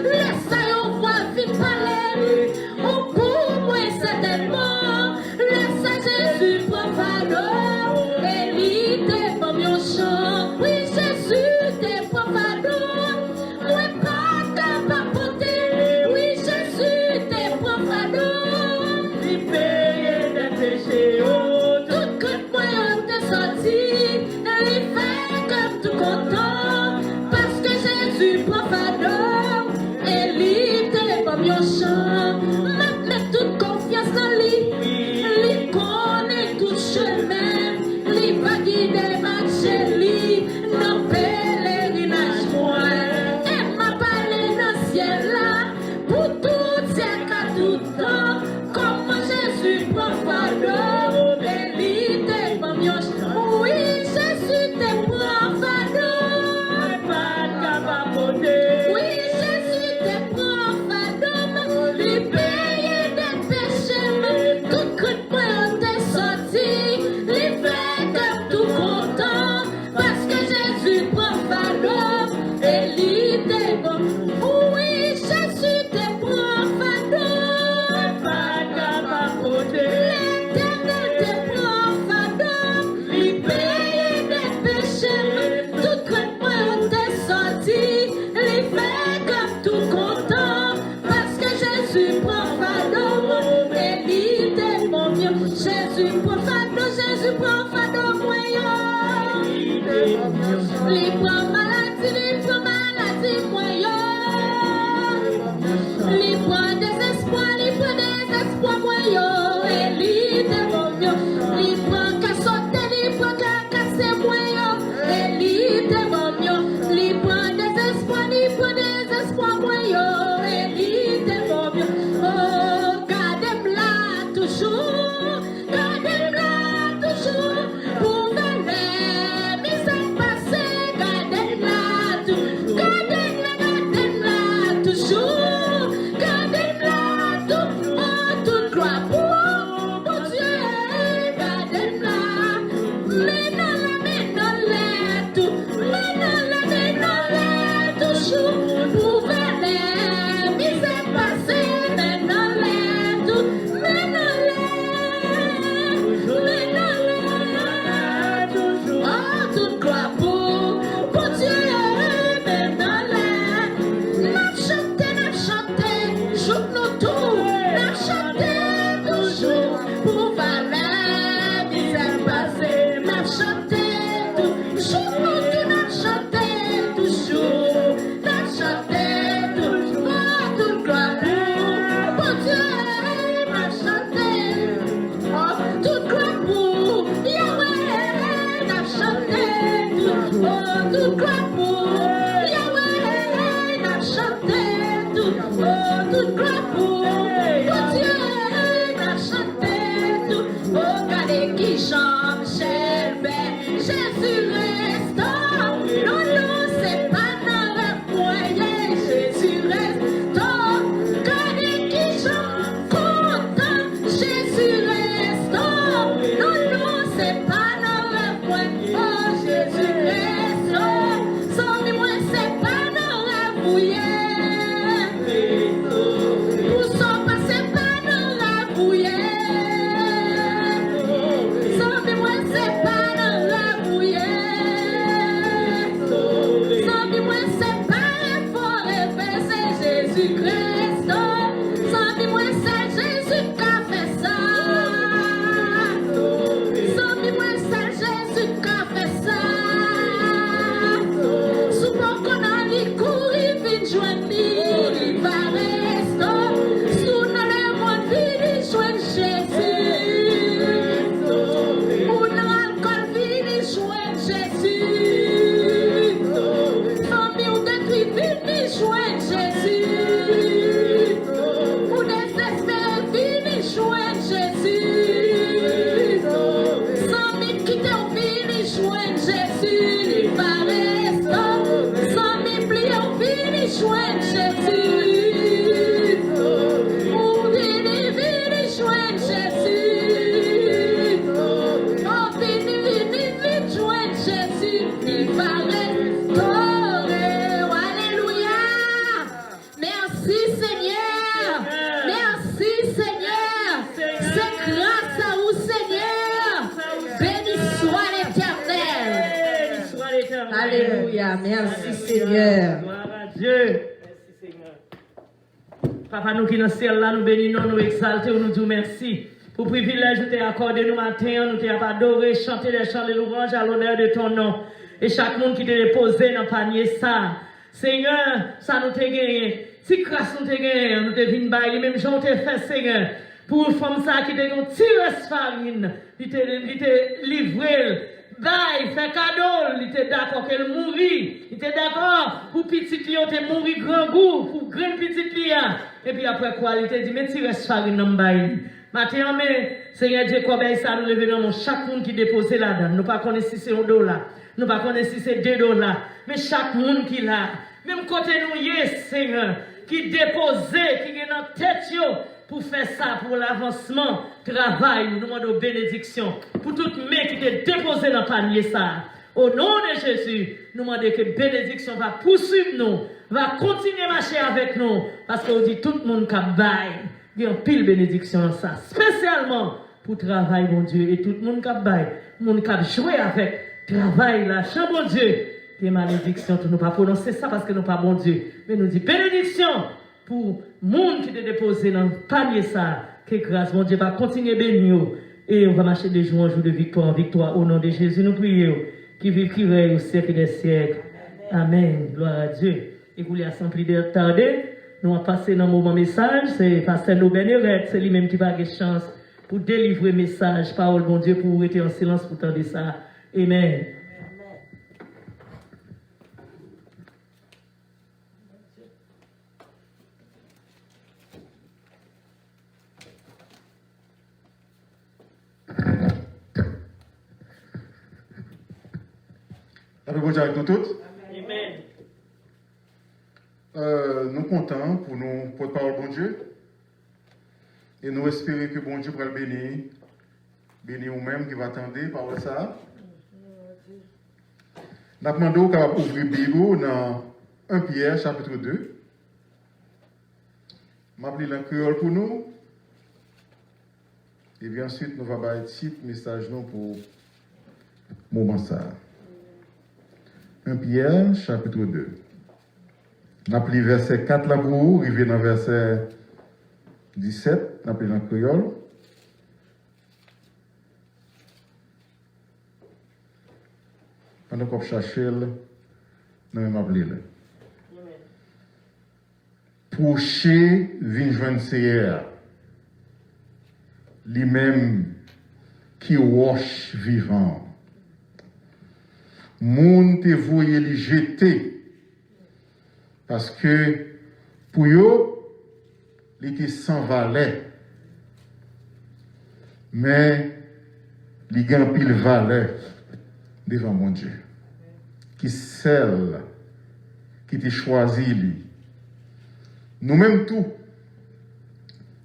Laisse ça yon voix vite parler. Au bout moi certainement. Laisse ça Jésus profano. Et lui t'es pas mon chant. Oui Jésus t'es profano. Moi pas capable porter. Oui Jésus t'es profano. Il paye des péchés. Tout que moi on t'est sorti. Il fait comme tout content. Parce que Jésus profano. Et lui t'es pas mon chant. Mets toute confiance en lui. Lui connaît tout chemin. Lui va guider ma chérie. Non pèlerinage moi. Et m'a parlé dans le ciel là. Pour tout siècle à tout temps. Comment Jésus profano. Et lui t'es pas mon chant. Oui Jésus t'es profano. Pas capable porter. Oui, Jésus t'es profano, lui paye des péchés, tout coup de poing t'es sorti, lui fait comme tout content, parce que Jésus profano, et lui t'es bon. Oui, Jésus t'es profano, Pas capable porter. l'Éternel t'es profano, lui paye des péchés, tout coup de poing t'es sorti, lui fait comme tout content, parce que Jésus profano, et lui t'es bon mieux. Jésus profano, moyen. Lui prend maladie moyen. Lui prend désespoir moyen. Et lui t'es bon mieux. Lui prend qu'à sauter, lui prend qu'à casser moyen. Et lui t'es bon mieux. Lui prend désespoir moyen. Et lui t'es bon mieux. Oh, gardez-moi là toujours. Pour venir, misère passée. Gardez-moi toujours. Gardez-moi là. Merci Seigneur. Gloire à Dieu. Merci Seigneur. Papa, nous qui dans le ciel là, nous bénissons, nous exaltons, nous disons merci. Pour le privilège que tu as accordé nous matin, nous t'avons adoré, chanter des chants de louange à l'honneur de ton nom. Et chaque monde qui t'a déposé dans le panier ça. Seigneur, ça nous t'a gagné. Si grâce nous t'a gagné, nous t'a venu bailler, même gens t'a fait, Seigneur. Pour une femme ça qui t'a tiré farine, il t'a livré. Bye, fait cadeau, il était d'accord qu'elle mourit, il était d'accord pour petite lion, il mourir grand goût, pour grand petite lion. Et puis après quoi, il était dit, mais tu restes farine dans le bail. Maintenant, mais Seigneur Dieu, comme ça, nous levons chaque monde qui dépose là-dedans. Nous ne pas connaissons si c'est $1, nous ne pas connaissons si c'est $2, mais chaque monde qui l'a, même côté nous, yes, Seigneur, qui dépose, qui est dans tête, pour faire ça, pour l'avancement, travail, nous demandons bénédiction. Pour toute main qui est déposée dans le panier, ça. Au nom de Jésus, nous demandons que bénédiction va poursuivre nous, va continuer à marcher avec nous. Parce qu'on dit tout le monde qui baille, il y a une pile bénédiction ça. Spécialement pour travail, mon Dieu. Et tout le monde qui baille, le monde qui jouer avec travail, là, chant, mon Dieu. Qui est malédiction, nous ne pas prononcer ça parce que nous pas bon Dieu. Mais nous dit bénédiction. Pour le monde qui est déposé dans le panier ça, que grâce, mon Dieu, va continuer à bénir. Et on va marcher de jour en jour de victoire en victoire. Au nom de Jésus, nous prions. Qui vive, qui règne au siècle des siècles. Amen. Gloire à Dieu. Et vous l'avez sans plus de tarder, nous allons passer dans le moment message. C'est Pasteur Nobel, c'est lui-même qui va avoir chance pour délivrer message. Parole, mon Dieu, pour rester en silence pour tendre ça. Amen. Bonjour avec nous toutes. Amen. Nous comptons pour nous porte-parole bon Dieu. Et nous espérons que bon Dieu va le bénir. Bénir vous-même qui va attendre par ça. Nous demandons qu'on va ouvrir la Bible dans 1 Pierre chapitre 2. Je vais lire en créole pour nous. Et bien ensuite, nous allons faire un petit message pour le moment ça. 1 Pierre, chapitre 2. On a pris verset 4 là pour vous, arrivé dans verset 17, on a pris dans le créole. Pendant qu'on cherche, nous allons appeler. Procher vin joindre Seigneur, lui-même qui roche vivant. Moun te voye li jeter parce que pour yo il était sans valeur mais il gagne pile valeur devant mon Dieu qui celle qui te choisi lui nous-mêmes tout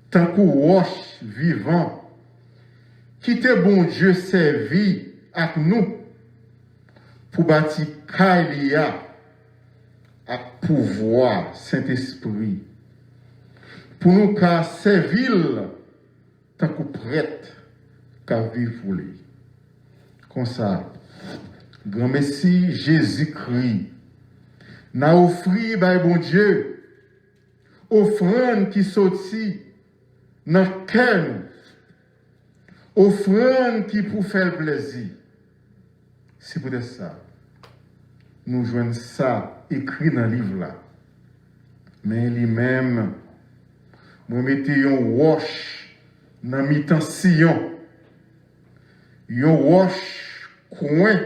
tant que roche vivant qui te bon Dieu servi avec nous pour bâtir Kailia à pouvoir Saint-Esprit. Pour nous qu'à servir tant que prête qu'à vivre pour lui. Comme ça, grand Messie Jésus-Christ n'a offert par bon Dieu offrande qui sortit dans le cœur, offrande qui pour faire plaisir. C'est peut-être ça. Nous joignons ça écrit dans le livre là. Mais lui-même, nous mettons un roche dans le mi-temps sillon. Un roche coin,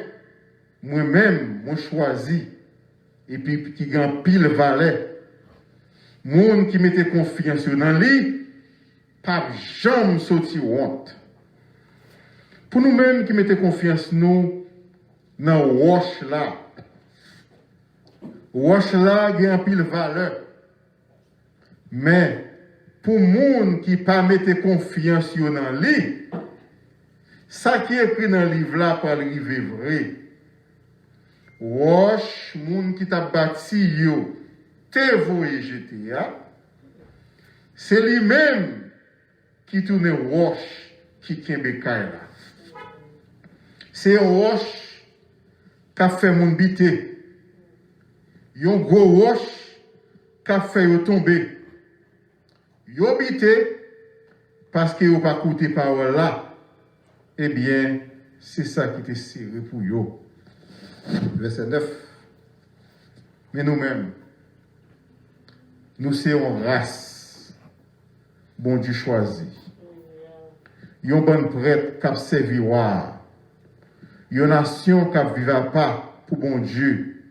moi-même, moi choisi. Et puis qui gagne pile valeur. Monde qui mettait confiance dans lui, pas jamais sorti honte. Pour nous-mêmes qui mettons confiance nous, dans roche là. Roche là gagne pile valeur. Mais pour monde qui pas mettre confiance dans lui, ça qui est écrit dans le livre là pas arriver vrai. Roche monde qui t'a bâti yo, te voye jeter c'est lui-même qui tourne roche qui kembe kay là. C'est roche qui a fait mon bité. yon gros roche qui a fait yo tomber. Yo bité parce que yo pas écouté parole là. Eh bien, c'est ça qui était serré pour yo. Verset 9. Mais nous-mêmes, nous sommes race, bon Dieu choisi. Yon bonne prêtre qui a servi. Yon nation qui a vivre pas pour bon Dieu.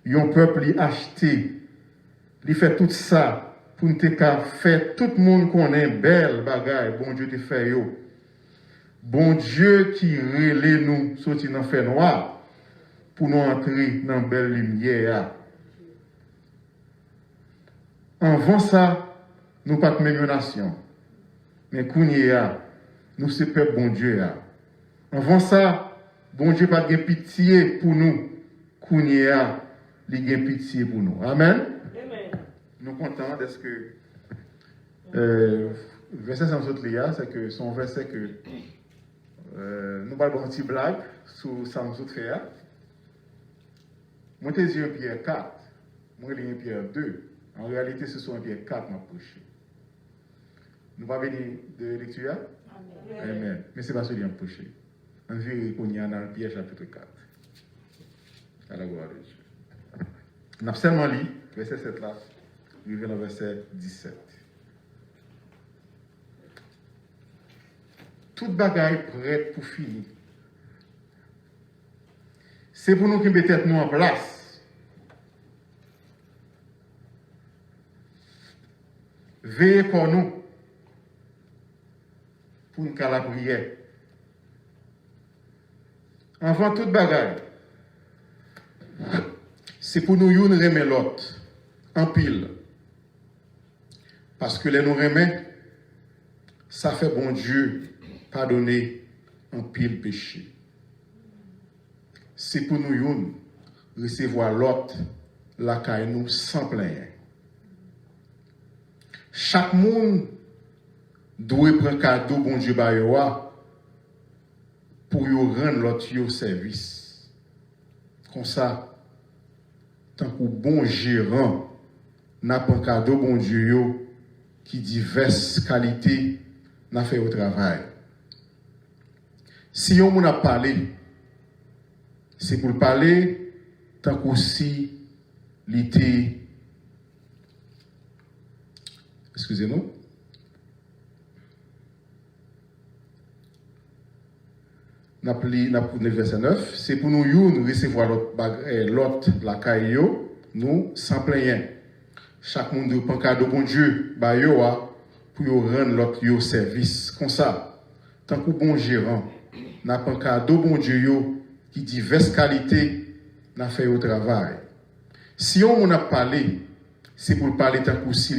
Yon peuple li acheté. Li fait tout ça pour nous faire tout le monde connaît belle bagaille. Bon Dieu te fait yo. Bon Dieu qui relève nous sortir dans fait noir pour nous entrer dans belle lumière. Avant ça, nous pas de même nation. Mais kounya, nous c'est peuple bon Dieu. Avant ça, bon Dieu pas de pitié pour nous. Kounya, il a pitié pour nous. Amen. Nous sommes contents de ce que verset sans autre là, c'est que son verset que nous parlons un petit blague sur sans autre là. Moi, j'ai un Pierre 4, moi, j'ai un Pierre 2. En réalité, ce sont un Pierre 4 m'a prêché. Nous pas venir de lecture. Amen. Mais ce n'est pas celui qui m'a prêché. On vient qu'on y a dans le Pierre chapitre 4. À la gloire de Dieu. Nous avons seulement lu verset 7 là, arrivé au verset 17. Toute bagaille prête pour finir. C'est pour nous qui mettons nous en place. Veillez pour nous. Pour nous faire la prière. Avant toute bagaille, c'est pour nous une remettre l'autre en pile. Parce que les nous remet, ça fait bon Dieu pardonner en pile péché. C'est pour nous une recevoir l'autre la caille nous sans plaindre. Chaque monde doit prendre cadeau bon Dieu bayoa pour y rendre l'autre service. Comme ça, tant que bon gérant n'a pas un cadeau bon Dieu qui diverses qualités n'a fait au travail. Si on a parlé, c'est pour parler tant qu'aussi l'été. Excusez-nous. Le verset 9, c'est pour nous recevoir l'autre la caillou, nous sans plaindre. Chaque monde doit prendre cadeau bon Dieu, pour rendre l'autre service. Comme ça, tant que bon gérant, n'a pas cadeau bon Dieu qui diverses qualités n'a fait au travail. Si on a parlé, c'est pour parler tant que si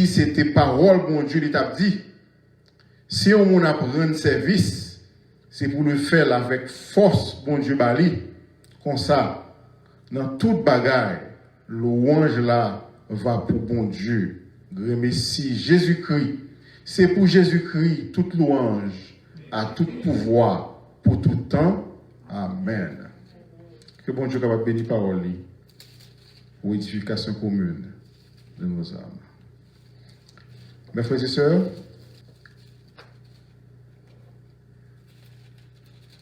c'était parole bon Dieu, il t'a dit. Si on a prendre service, c'est pour le faire avec force, bon Dieu bali. Comme ça, dans toute bagaille, louange là va pour bon Dieu. Remercie Jésus-Christ. C'est pour Jésus-Christ toute louange, à tout pouvoir, pour tout temps. Amen. Que bon Dieu capable bénir parole pour édification commune de nos âmes. Mes frères et sœurs,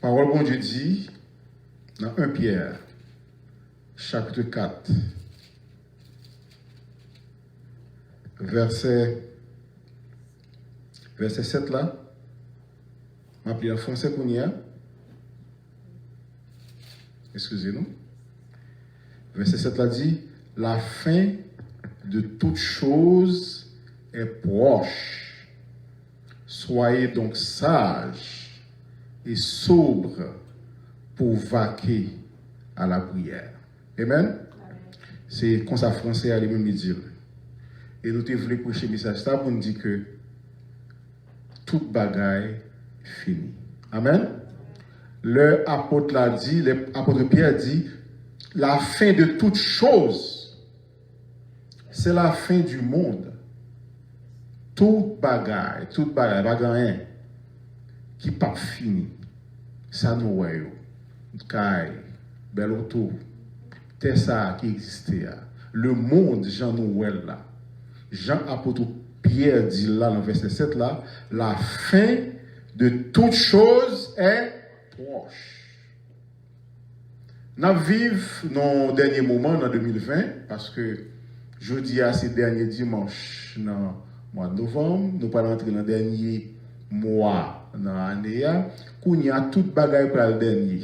parole bon Dieu dit dans 1 Pierre, chapitre 4, verset 7 là, je vais en français qu'on y a. Excusez-nous. Verset 7 là dit, la fin de toute chose est proche. Soyez donc sages et sobres pour vaquer à la prière. Amen. C'est comme ça français à lui-même dire. Et nous voulons prêcher le message ça pour nous dire que toute bagaille finie. Amen. Le apôtre l'a dit, l'apôtre Pierre dit, la fin de toute chose, c'est la fin du monde. Toute bagaille, bagaille qui pas fini. Ça nous voyons. Caille, bel auto, c'est ça qui existait. Le monde, Jean Nouvel là. Jean apôtre Pierre dit là, dans le verset 7 là, la fin de toute chose est proche. Nous vivons nos derniers moments en 2020 parce que jeudi à ces derniers dimanches dans le mois de novembre, nous allons entrer dans le dernier mois dans l'année, où il y a toute bagaille pour le dernier.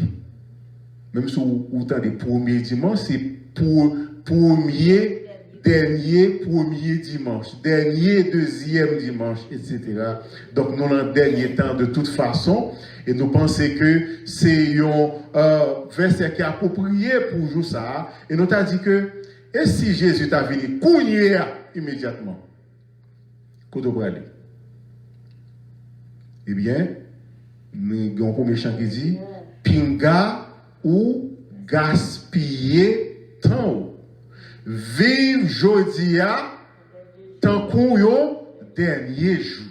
Même si vous avez des premiers dimanches, c'est pour premier, dernier dimanche, dernier, deuxième dimanche, etc. Donc, nous avons le dernier temps de toute façon, et nous pensons que c'est un verset qui est approprié pour jouer ça, et nous avons dit que, et si Jésus t'a venu, couiller immédiatement, qu'on doit aller? Eh bien, nous avons un premier chant qui dit, pinga ou gaspiller temps. Vive jodia tant qu'on dernier jour.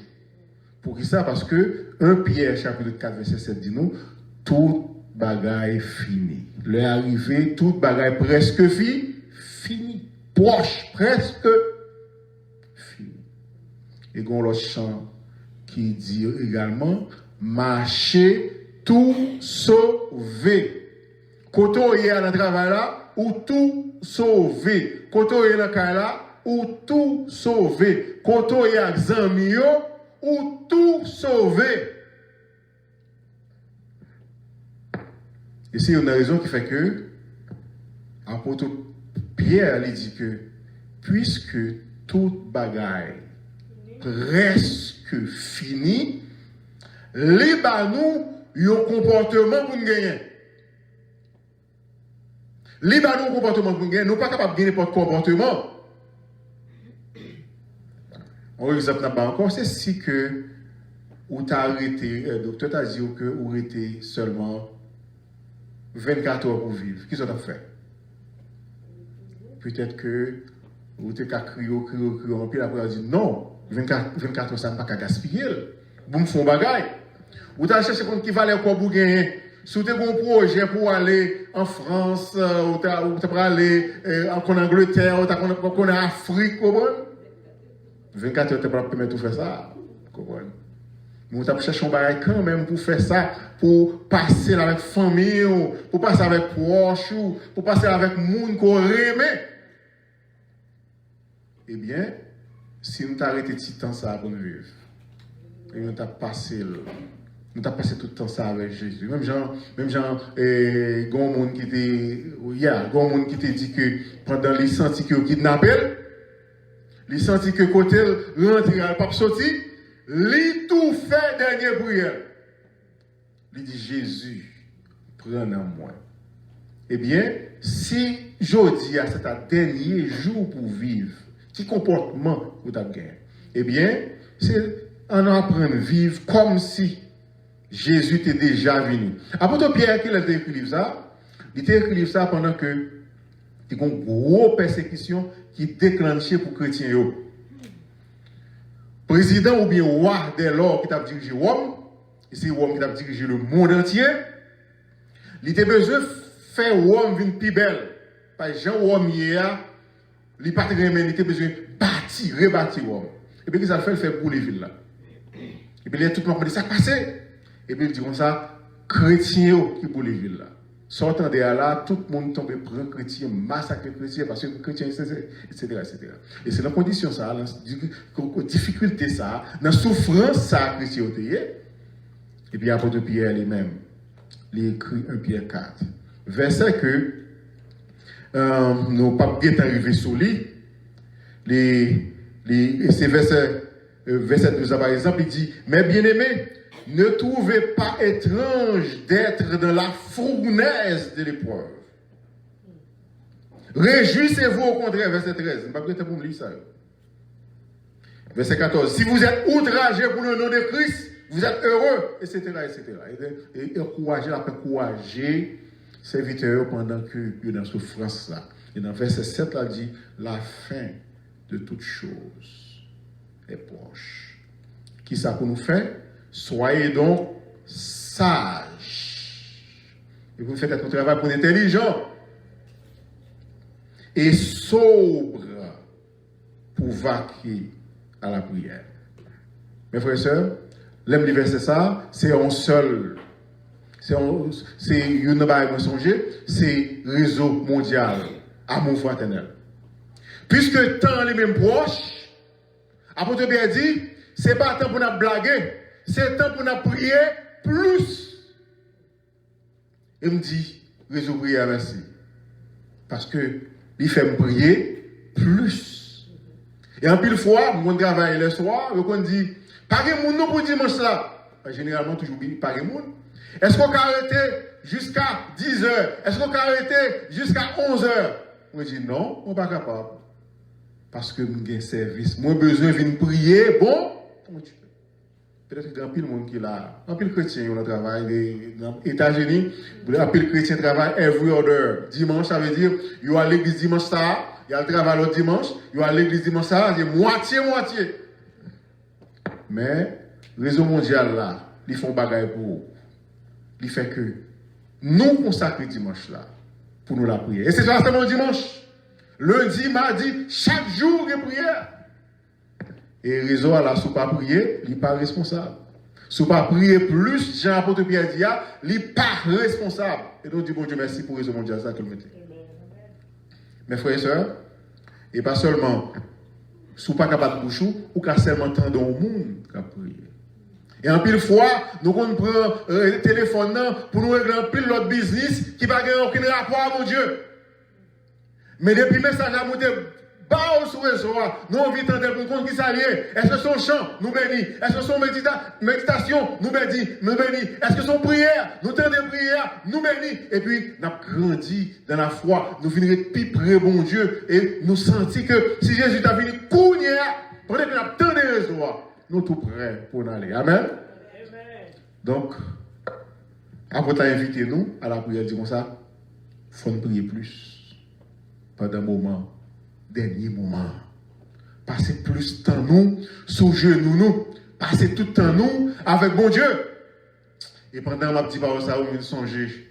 Pour qui ça? Parce que 1 Pierre chapitre 4 verset 7 dit nous, tout bagaille fini. L'arrivée, tout bagaille presque fini. Proche, presque fini. Et on l'autre chant qui dit également, marcher tout sauvé. Quand on est dans le travail là, ou tout sauvé. Quand on est dans le cas là, ou tout sauvé. Quand on est avec amis, ou tout sauvé. Et c'est une raison qui fait que, apôtre Pierre lui dit que, puisque toute bagaille presque fini, les nous un comportement pour nous gagner. Les un comportement pour nous gagner, nous ne sommes pas capables de gagner n'importe comportement. Un exemple n'a pas encore, c'est si que ou t'as arrêté, le docteur t'a dit que vous arrêtez seulement 24 heures pour vivre. Qu'est-ce que tu as fait? Peut-être que vous t'es qu'à crier, en pile, après, on dit non, 24 heures, ça ne va pas gaspiller. Vous me faites un bagage. Vous t'as cherché qui valait quoi pour gagner. Si vous avez un projet pour aller en France, ou pour aller en Angleterre, ou en Afrique, 24 heures, tu ne peux pas permettre de faire ça. Vous avez cherché un bagage quand même pour faire ça, pour passer avec famille, pour passer avec proches, pour passer avec monde qu'on aime. Eh bien, si nous t'arrêtons tout le temps ça pour nous vivre, et nous t'avons passé tout le temps ça avec Jésus. Même gens, il y a un monde qui te dit que pendant les sentis que vous kidnappez, les sentis que côté rentre à pas sorti, lui tout fait dernière prière. Il dit Jésus, prends en moi. Eh bien, si jeudi à cet dernier jour pour vivre, qui comportement vous avez gagné? Eh bien, c'est en apprendre à vivre comme si Jésus était déjà venu. Apôtre Pierre, qui a écrit ça, il a écrit ça pendant que il y a une grosse persécution qui déclenchée pour les chrétiens. Président ou bien roi dès lors qui a dirigé Rome, et c'est Rome qui a dirigé le monde entier, il a besoin de faire Rome une plus belle. Par Jean Rome hier, il n'a pas besoin de rebâtir Rome. Et puis, ça fait pour les villes là. Et puis, il y a tout le monde qui dit ça passé. Et puis, il dit comme ça, chrétiens qui pour les villes là. Sortant de là, tout le monde tombe prendre chrétien, massacre chrétien, parce que chrétien, etc. Et c'est la condition ça, la difficulté ça, dans la souffrance ça, chrétien. Et puis, apôtre Pierre lui-même, il écrit 1 Pierre 4. Verset que nos papes sont arrivés sur lui. Et c'est verset 12 par exemple, il dit, mais bien-aimés, ne trouvez pas étrange d'être dans la fournaise de l'épreuve. Réjouissez-vous au contraire, verset 13. Je ne vais pas pour me lire ça. Verset 14. Si vous êtes outragés pour le nom de Christ, vous êtes heureux, etc. Et encouragez, encourager serviteurs pendant que vous êtes dans souffrance là. Et dans verset 7, là, dit, la fin de toute chose est proche. Qui ça pour nous faire? Soyez donc sages. Et vous faites votre travail pour l'intelligent. et sobre pour vaquer à la prière. Mes frères et sœurs, l'aime verset ça, c'est un seul. C'est une bague songer, c'est réseau mondial, amour fraternel. Puisque tant les mêmes proches, apôtre Pierre dit, c'est pas temps pour nous blaguer, c'est temps pour nous prier plus. Il me dit, réseau prière, merci. Parce que il fait me prier plus. Et en pile fois, mon travail le soir, on dit, pas de monde non pour dimanche là. Généralement, toujours pas de monde. Est-ce qu'on a arrêté jusqu'à 10 heures? Est-ce qu'on a arrêté jusqu'à 11 heures? On dit non, on n'est pas capable. Parce que nous avons un service. Moi, besoin de prier. Bon, peut-être qu'il y a un pile monde qui est là. Un pile chrétien, on travaille dans les États-Unis. Un pile chrétien travaille every other. Dimanche, ça veut dire, il y a l'église dimanche ça, il y a le travail l'autre dimanche, il y a l'église dimanche ça, c'est moitié. Mais, le réseau mondial là, ils font bagaille pour vous. Il fait que nous consacrons dimanche là pour nous la prière. Et c'est ça seulement dimanche. Lundi, mardi, chaque jour de prière. Et le réseau là, si pas prier, il n'est pas responsable. Si pas prier plus, Jean-Apôtre Pierre dit, il n'est pas responsable. Et donc, dit bon Dieu merci pour le réseau mondial ça que le mettez. Mes frères et sœurs, et pas seulement, si pas capable de boucher, ou qu'à seulement entendre au monde qu'à prier. Et en pile fois, nous prenons le téléphone pour nous régler un pile notre business qui n'a aucun rapport à mon Dieu. Mais depuis le message à monter, bas sur le soir, nous avons envie d'entendre pour compte qui s'allie. Est-ce que son chant nous bénit? Est-ce que son méditation nous bénit? Est-ce que son prière, nous tendons prière, nous bénit? Et puis, nous avons grandi dans la foi, nous finirons plus près bon Dieu et nous sentons que si Jésus t'a venu courir, pendant que nous avons tant de raisons, nous sommes tout prêts pour aller. Amen. Donc, après t'as invité nous à la prière, disons ça, il faut nous prier plus. Pendant un moment, dernier moment. Passer plus de temps nous, sous genoux nous, passer tout le temps nous avec bon Dieu. Et pendant ma petite parole, ça, vous me songer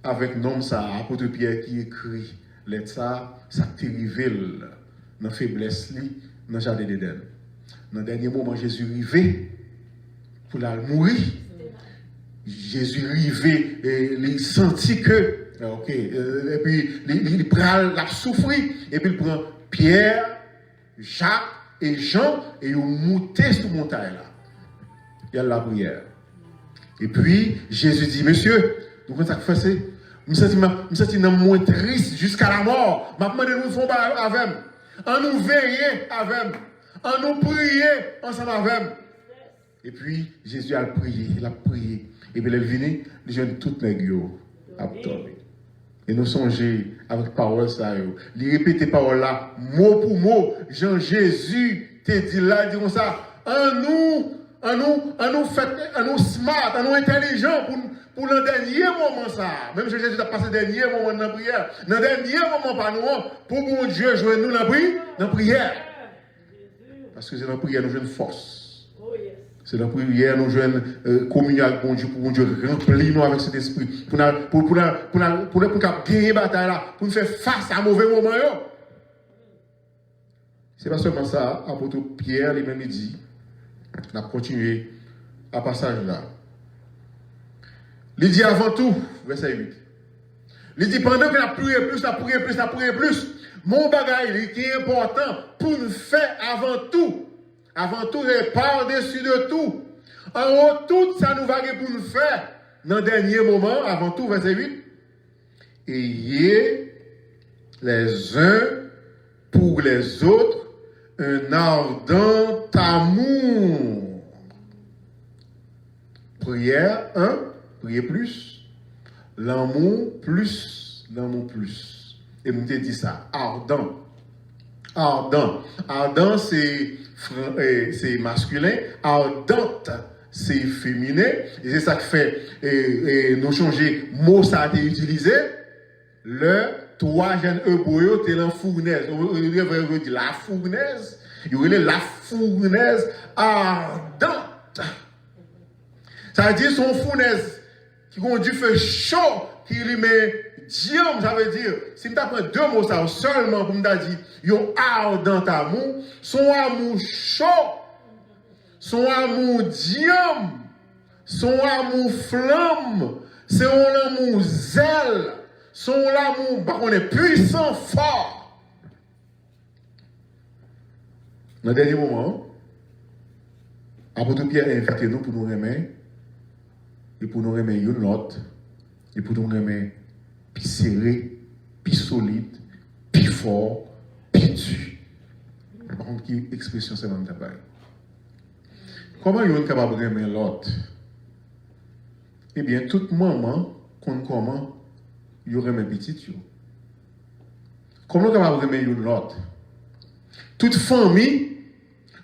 avec nom ça, apôtre Pierre qui écrit lettre ça t'est révélé dans la faiblesse, dans le jardin d'Éden. Dans le dernier moment, Jésus arrivé pour la mourir. Jésus arrivé et il sentit que, et puis il prend la souffrir, et puis il prend Pierre, Jacques et Jean, et il monte sur la montagne là. Il y a la prière. Et puis Jésus dit, monsieur, nous comment ça fait c'est? Je me sens moins triste jusqu'à la mort. Je me demande de nous faire avec. En nous veiller avec. En nous prier ensemble avec. Et puis, Jésus a prié, il a prié. Et puis, il est venu, il jeune toutes les gueux à tomber. Et nous songeons avec parole ça. Il répète les paroles là, mot pour mot. Jean-Jésus te dit là, dit comme ça. En nous smart, en nous intelligents pour le dernier moment ça. Même si Jésus a passé le dernier moment dans la prière. Dans le dernier moment par nous, pour bon Dieu jouer nous dans la prière. Parce que c'est dans la prière nous jouons une force. C'est dans la prière nous jouons communion avec bon Dieu, pour bon Dieu remplir nous avec cet esprit. Pour gagner la bataille là, pour nous faire face à un mauvais moment. C'est pas seulement ça, apôtre Pierre, les mêmes dit, on a continué à passage là. Il dit avant tout, verset 8. Il dit pendant que la prière plus, mon bagage qui est important pour nous faire avant tout et par-dessus de tout. En haut, tout ça nous va pour nous faire dans le dernier moment, avant tout, verset 8. Ayez les uns pour les autres un ardent amour. Prière 1, prier plus. L'amour plus. Et vous m'avez dit ça, ardent. Ardent, c'est masculin. Ardente, c'est féminin. Et c'est ça qui fait, nous changer, mot ça a été utilisé. Le 3 jeunes hébreux, c'est la fournaise. Il y a la fournaise. Il y a la fournaise ardente. Ça veut dire son fournaise qui conduit feu chaud, qui lui met diam, ça veut dire, si je prends deux mots ça seulement pour me dire, yo ardent amour, son amour chaud, son amour diam, son amour flamme, c'est un amour zèle, son amour, par contre, est puissant, fort. Dans le dernier moment, apôtre Pierre a invité nous pour nous remettre, et pour nous remettre une note, et pour nous remettre plus serré, plus solide, plus fort, plus dur. Par contre, qui expression c'est même d'abord. Comment on est capable de remettre l'autre? Eh bien, toute maman, comment il remet petit. Comment on est capable de remettre l'autre? Toute famille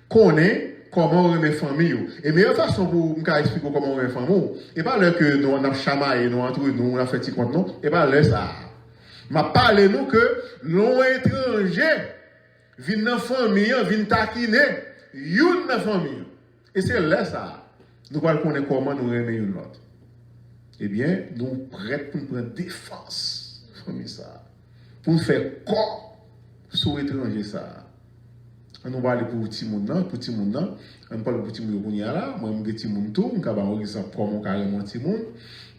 connaît comment on remet famille. Et meilleure façon pour me expliquer comment on remet famille, et pas là que nous avons chamaillé, nous entre nous, on a fait petit compte, non, et pas là ça. M'a parlé nous que l'on étranger vient dans la famille, vient taquiner, une dans la famille. Et c'est là ça. Nous allons connaître comment nous remet une autre. Eh bien, nous prêts pour prendre défense, famille ça. Pour faire corps sur l'étranger ça. On va aller pour le petit monde, on parle pour le petit monde là, moi je petit monde tout, on va avoir exemple comment carrément petit monde.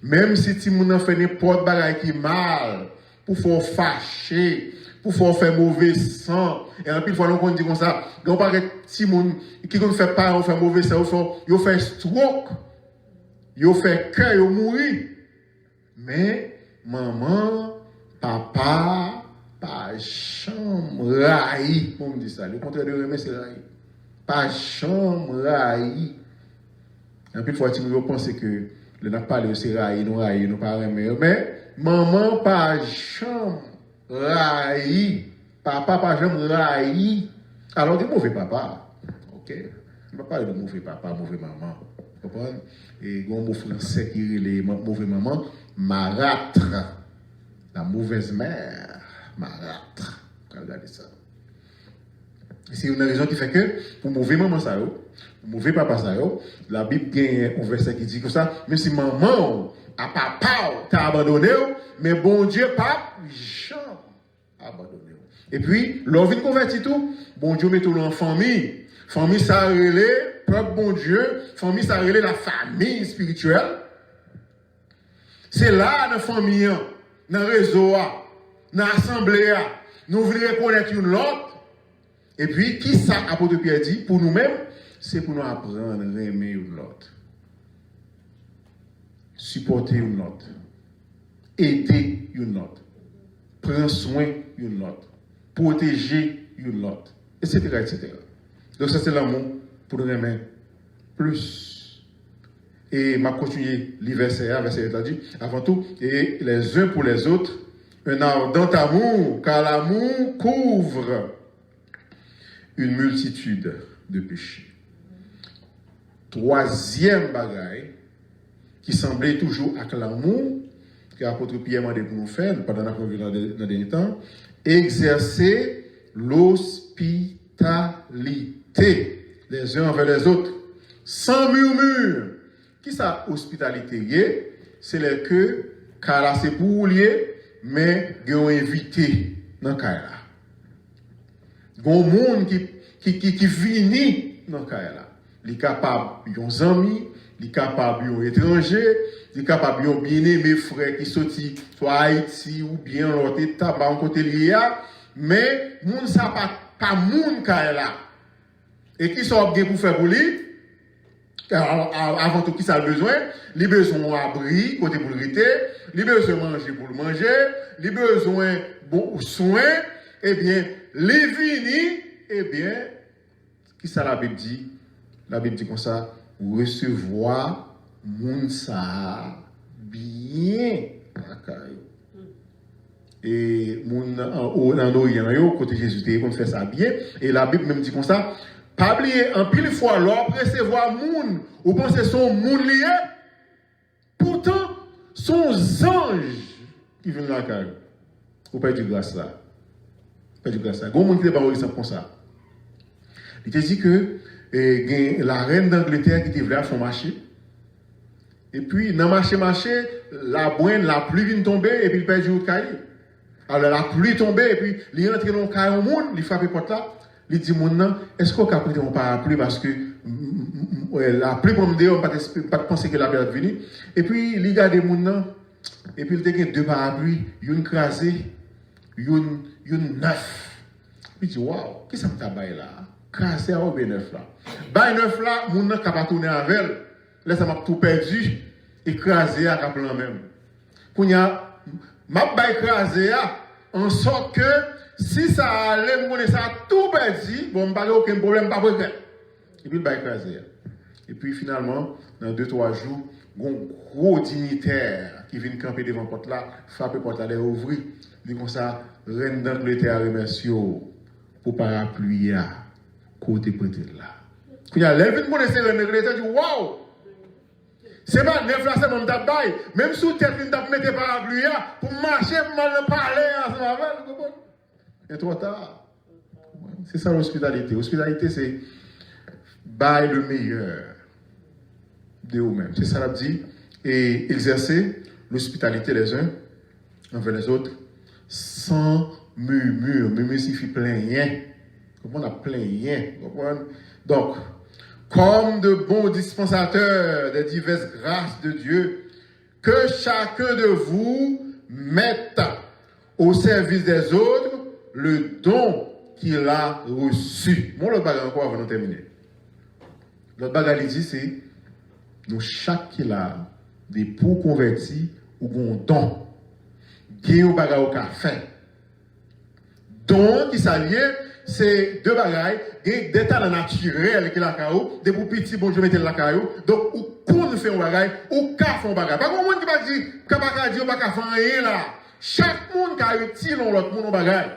Même si petit monde fait n'importe bagaille qui mal, pour faire fâcher, pour faire mauvais sang, et en plus fois on dit comme ça, on parle petit monde qui ne fait pas, on fait mauvais sang, on fait stroke, on fait cœur, on mourir. Mais maman, papa, pas chambre raï, on me dit ça. Le contraire de remettre, c'est raï. Pas chambre raï. Et puis, fois, tu me penses que le n'a pas parlé, c'est raï, nous pas remettre. Mais, maman, pas chambre raï. Papa, pas chambre raï. Alors, du mauvais papa. Ok. Je ne vais pas parler de mauvais papa, mauvais maman. Vous comprenez? Et, un mot français qui est les mauvais maman, marâtre. La mauvaise mère. Marâtre. Regardez ça. C'est une raison qui fait que, pour mauvais maman ça, pour mauvais papa ça, la Bible gagne un verset qui dit comme ça, même si maman, à papa, t'a abandonné, mais bon Dieu, pas, jamais abandonné. Et puis, l'on vient convertir tout, bon Dieu met tout en famille. Famille, ça relève, peuple bon Dieu, famille, ça relève la famille spirituelle. C'est là, dans la famille, dans le réseau, dans l'assemblée, nous voulons reconnaître une autre. Et puis, qui ça, apôtre Pierre dit, pour nous-mêmes, c'est pour nous apprendre à aimer une autre. Supporter une autre. Aider une autre. Prendre soin d'une autre. Protéger une autre. Etc. etc. Donc, ça, c'est l'amour pour nous aimer plus. Et m'a continué le verset dit, avant tout, et les uns pour les autres, un ardent amour, car l'amour couvre une multitude de péchés. Troisième bagaille, qui semblait toujours avec l'amour, que l'apôtre Pierre m'a dit pour nous faire, pendant la première dans le dernier temps, exercer l'hospitalité les uns envers les autres, sans murmure. Qui ça, hospitalité? C'est le que, car c'est pour lier, mais ils ont invité dans le cas là. Il y a un monde qui finit dans le cas là. Il est capable de amis, il est capable d'étrangers, il est capable de bien-aimés frères qui sortent soit Haïti ou bien l'autre état, en côté lié, mais le monde ça pas monde cas là. Et qui sont bien pour faire pour lui? Avant tout, qui ça a besoin? Les besoins abri, côté pour le rester, les besoins manger pour le manger, les besoins bon soin, eh bien, les vini, eh bien, qui ça la Bible dit? La Bible dit comme ça, recevoir moun ça bien. Et moun en Orient, côté Jésus, on fait ça bien. Et la Bible même dit comme ça, pas oublier, en pile fois, l'or recevoir moun, ou pensez son moun lié, pourtant, son ange qui vient dans la cage. Ou pas du grâce là. Pas du grâce là. Gon moun qui n'est pas exemple comme ça. Il te dit que la reine d'Angleterre qui était venue à son marché, Et puis, dans marché, la boine, la pluie vient tomber, et puis il perd du caille. Alors, la pluie tombée, et puis, il rentre dans le caille au monde, il frappe porte là, il dit, mon est-ce qu'on a pris un parapluie parce que la pluie pour me dire, on ne pas penser que la pluie est venue. Et puis, il regarde mon nom, et puis, il a deux parapluies, une crasée, une neuf. Il dit, waouh, qu'est-ce que ça me fait là? Crasé à bien neuf là. Bah, neuf là, mon nom n'a pas tourné avec elle. Là, ça m'a tout perdu, écrasé à Kaplan même. Pour y a, m'a pas écrasé en sorte que si ça allait, mon ça tout perdu, bon, m'a pas aucun problème, pas de et puis, il va écraser. Et puis, finalement, dans 2-3 jours, un gros dignitaire qui vient camper devant la porte là, frapper la porte là, ouvrir, dit comme ça, reine d'Angleterre, remercie pour parapluie à côté prêté là. Quand il y a levé, mon essaie reine d'Angleterre, dit waouh! C'est pas neuf là, c'est mon tabac. Même sous tête, il t'a mis parapluie pour marcher, pour mal parler ensemble avec, vous comprenez? Et trop tard. C'est ça l'hospitalité. L'hospitalité, c'est bail le meilleur de vous-même. C'est ça l'a dit. Et exercer l'hospitalité les uns envers les autres sans murmure. Murmure signifie plaigner. Comment on a plaigné? Donc, comme de bons dispensateurs des diverses grâces de Dieu, que chacun de vous mette au service des autres le don qu'il a reçu. Bon, l'autre bagage encore avant de terminer. L'autre bagage, il dit, c'est nous, chaque qui a des pour convertis ou bon don. Qui au bagage au café. Don qui s'allie, c'est deux bagailles, des talents naturels qui la caillou, des pour petits, bon, je mette la caillou. Donc, ou qu'on fait un bagage, ou qu'à faire un bagage. Pas comme monde qui va dire, qu'à pas dire, pas qu'à faire rien là. Chaque monde qui a utile l'autre monde bagage.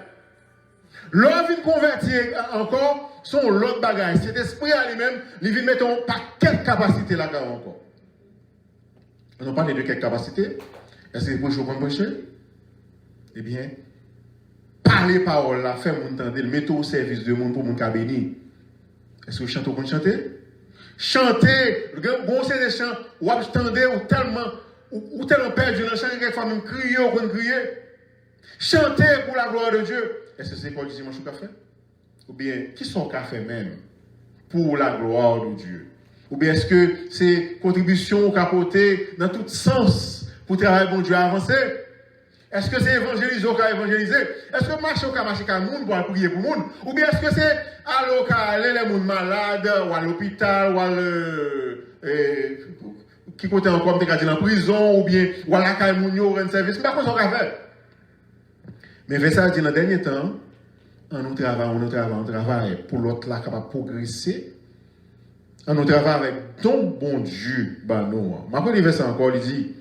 L'homme vient convertir encore son l'autre bagage. Cet esprit à lui-même, il vient mettre un paquet de capacités là encore. On parle de quelle capacité? Est-ce que vous pouvez prêcher? Eh bien, parler parole là, faire mon entendre, le mettre au service de monde pour mon cas béni. Est-ce que vous chantez ou vous chantez? Chanter, bon c'est des chants, ou attendez, ou tellement perdu dans le chant, quelquefois même crier ou qu'on crier. Chanter pour la gloire de Dieu. Est-ce que c'est quoi du dimanche au café? Ou bien, qui sont café même pour la gloire de Dieu? Ou bien est-ce que c'est contribution au capoté dans tout sens pour travailler bon Dieu à avancer? Est-ce que c'est évangéliser au cas évangéliser? Est-ce que marcher au cas marcher au monde pour prier pour le monde? Ou bien est-ce que c'est aller au cas aller les gens malades ou à l'hôpital ou à qui côté encore me garder en prison ou bien ou à la caille mounio rendre service? Pas quoi ça faire. Mais Verset dit dans le dernier temps, on travaille pour l'autre là capable de progresser. On travaille avec ton bon Dieu, je vais verset encore, il dit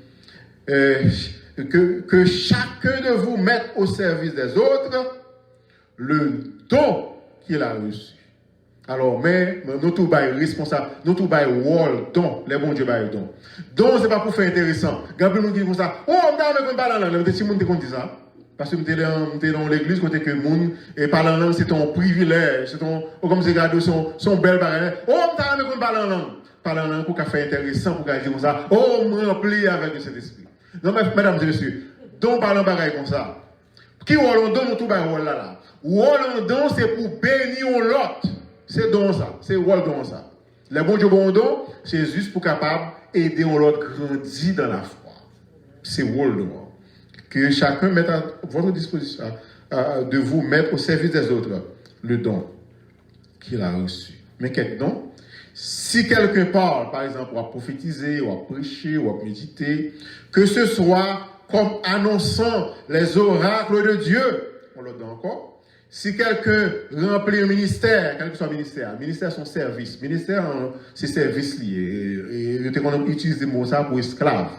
que chacun de vous mette au service des autres le don qu'il a reçu. Alors, mais nous tous sommes responsables, nous tous sommes rôle, don, les bons dieux baillent don. Don, ce n'est pas pour faire intéressant. Gabriel nous dit comme ça, oh, on a un parlant là, mais si on dit ça. Parce que nous sommes dans l'église, côté que le monde, et parler en langue, c'est ton privilège, c'est ton, comme c'est gardé son bel barrage. Oh, on t'a amené qu'on parle en langue. Parler en langue pour qu'à faire intéressant, pour qu'à dire comme ça. Oh, on me remplit avec cet esprit. Non, mais, mesdames et messieurs, donc parler en bagaille comme ça. Qui ou on donne tout bagaille là. Ou on donne, c'est pour bénir l'autre. C'est don ça. C'est rôle don ça. Le bon Dieu bon don, c'est juste pour capable aider l'autre grandir dans la foi. C'est rôle don. Que chacun mette à votre disposition, de vous mettre au service des autres le don qu'il a reçu. Mais quel don? Si quelqu'un parle, par exemple, ou à prophétiser, ou à prêcher, ou à méditer, que ce soit comme annonçant les oracles de Dieu, on le donne encore. Si quelqu'un remplit un ministère, quel que soit le ministère son service. Ministère, c'est service lié. Et on utilise le mot ça pour esclave.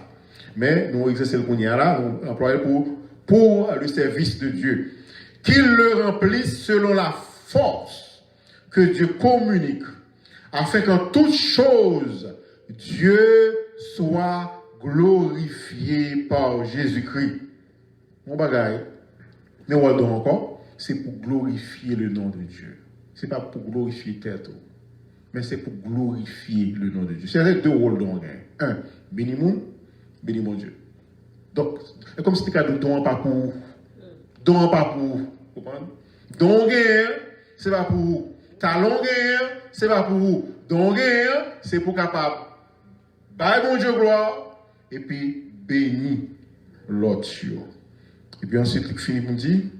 Mais nous exerçons le cognac là, nous employons pour le service de Dieu. Qu'il le remplisse selon la force que Dieu communique, afin qu'en toute chose, Dieu soit glorifié par Jésus-Christ. Mon bagaille, mais on encore, c'est pour glorifier le nom de Dieu. Ce n'est pas pour glorifier tête. mais c'est pour glorifier le nom de Dieu. C'est les deux rôles dont on gagne. Un, béni mon Dieu. Donc, c'est comme si c'était un don pas pour. Don pas pour. Vous comprenez? Don gagne, c'est pas pour. Talon gagne, c'est pas pour. Don gagne, c'est pour capable. Bye mon Dieu gloire. Et puis, béni l'autre. Et puis ensuite, Philippe nous dit.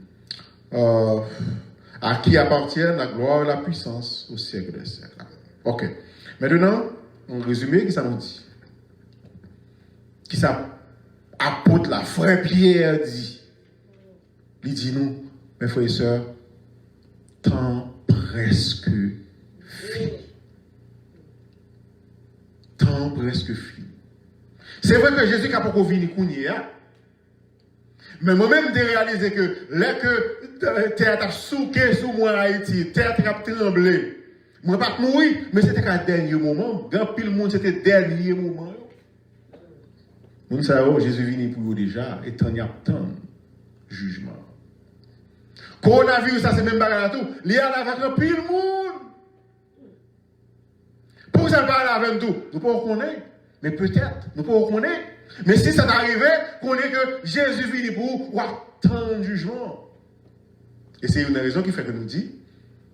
À qui appartient la gloire et la puissance au siècle des siècles. Ok. Maintenant, on résumé, qui ça nous dit? Qui ça apôtre la frère Pierre dit? Il dit nous, mes frères et sœurs, temps presque fini. Temps presque fini. C'est vrai que Jésus n'a pas venu kounia. Mais moi-même, j'ai réalisé que là que le théâtre a souqué sous moi en Haïti, le théâtre a tremblé. Moi, pas mourir, mais c'était qu'un dernier moment. Grand pile monde, c'était le dernier moment. Nous savons, Jésus est venu pour vous déjà, et tant y a tant jugement. Coronavirus, ça c'est même bagarre tout. Il y a avec un pile monde. Pour ça, parle avec tout. Nous pouvons connaître, mais peut-être, nous pouvons connaître. Mais si ça t'arrivait, qu'on est que Jésus vient pour attendre le jugement. Et c'est une raison qui fait que nous dit,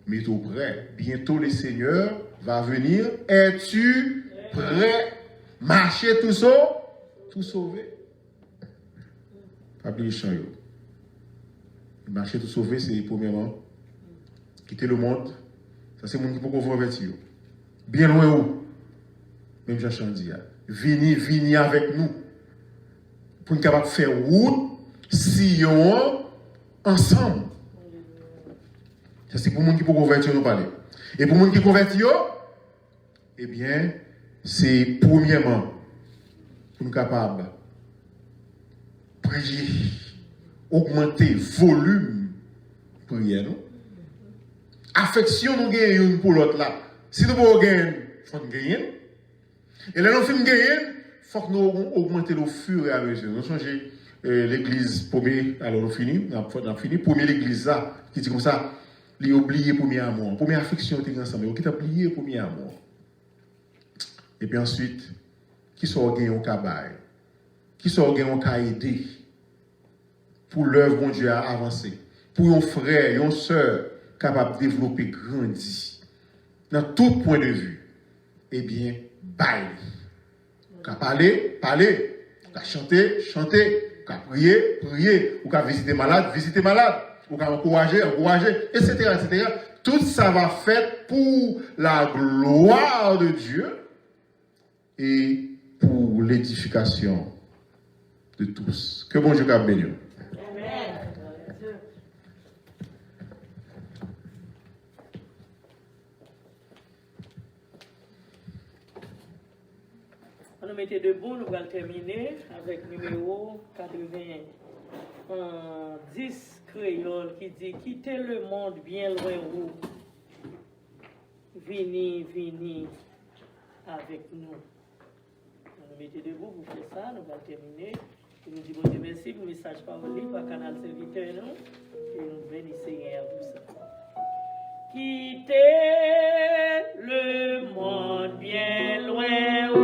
mais tout prêt, bientôt le Seigneur va venir. Es-tu prêt? Marcher tout sauvé. Pas oublier le chant. Marcher tout sauvé, c'est premièrement quitter le monde. Ça c'est mon qui peut convertir. Bien loin où? Même Jean-Charles dit, venez avec nous. Pour nous capables de faire route, sillon, ensemble. Ça, c'est pour les gens qui peuvent convertir, nous parler. Et pour les gens qui convertir, eh bien, c'est premièrement, pour nous capables de prier, augmenter volume de prière. Affection, nous gagnons une pour l'autre là. Si nous pouvons gagner, il faut nous gagner. Et là, nous finissons gagner. Il faut que nous augmenter au fur et à mesure. Nous changeons l'église premier, alors nous finissons, premier l'église là, qui dit comme ça, il a oublié premier amour, première affection, on était ensemble, il a oublié premier amour. Et puis ensuite, qui sont gagnés au cabaye, qui sont gagnés au cas aider, pour l'œuvre bon Dieu à avancer, pour un frère, une soeur capable de développer, grandir, dans tout point de vue, eh bien, bye. Qu'à parler, qu'à chanter, qu'à prier, ou qu'à visiter malade, ou qu'à encourager, etc. Tout ça va faire pour la gloire de Dieu et pour l'édification de tous. Que bon Dieu garde béni. On nous mettait debout, nous allons terminer avec numéro 10 créole qui dit quittez le monde bien loin où. Venez avec nous. On nous mettait debout, vous faites ça, nous allons terminer. Et nous disons bon Dieu merci pour le message parolier par Canal Serviteur nous. Et nous bénissons à vous ça. Quittez le monde bien loin où.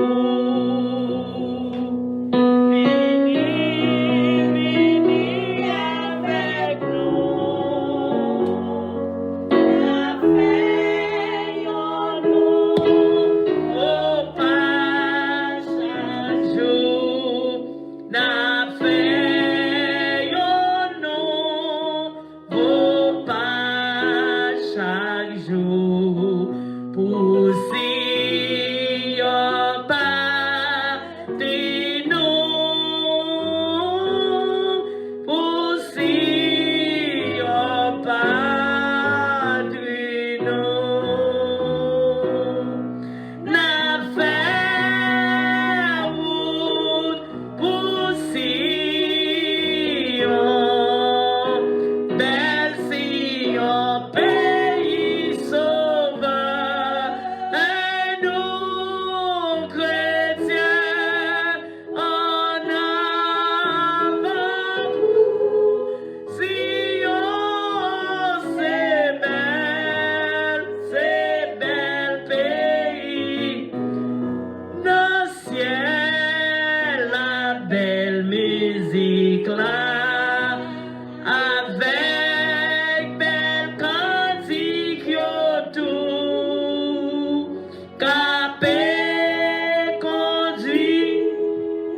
Capé conduit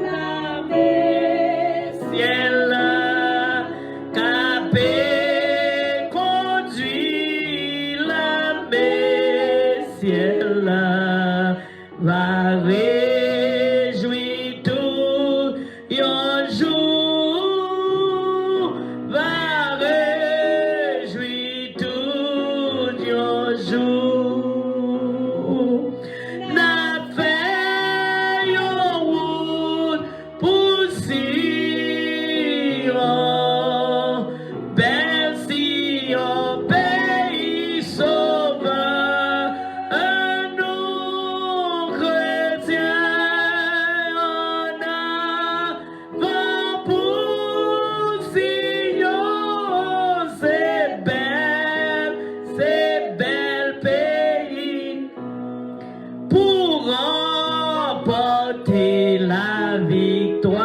la mer, ciel, capé conduit la mer, ciel, va réjouir tout un jour, va réjouir tout un jour. N'a fait une route pour Sion, belle Sion, pays sauveur, un nous chrétiens en avant pour Sion, c'est bel pays pour remporter la victoire.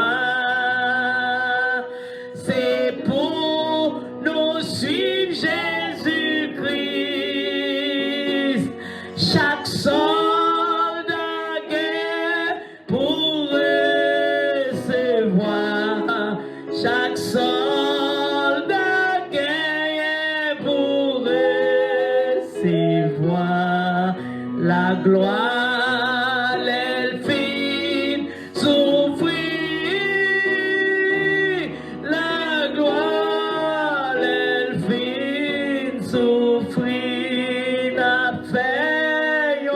C'est pour nous suivre Jésus-Christ. Chaque soldat guerre pour recevoir. Chaque soldat guerre pour recevoir la gloire, l'elfine souffrir, la gloire, l'elfine souffrir, n'a fait une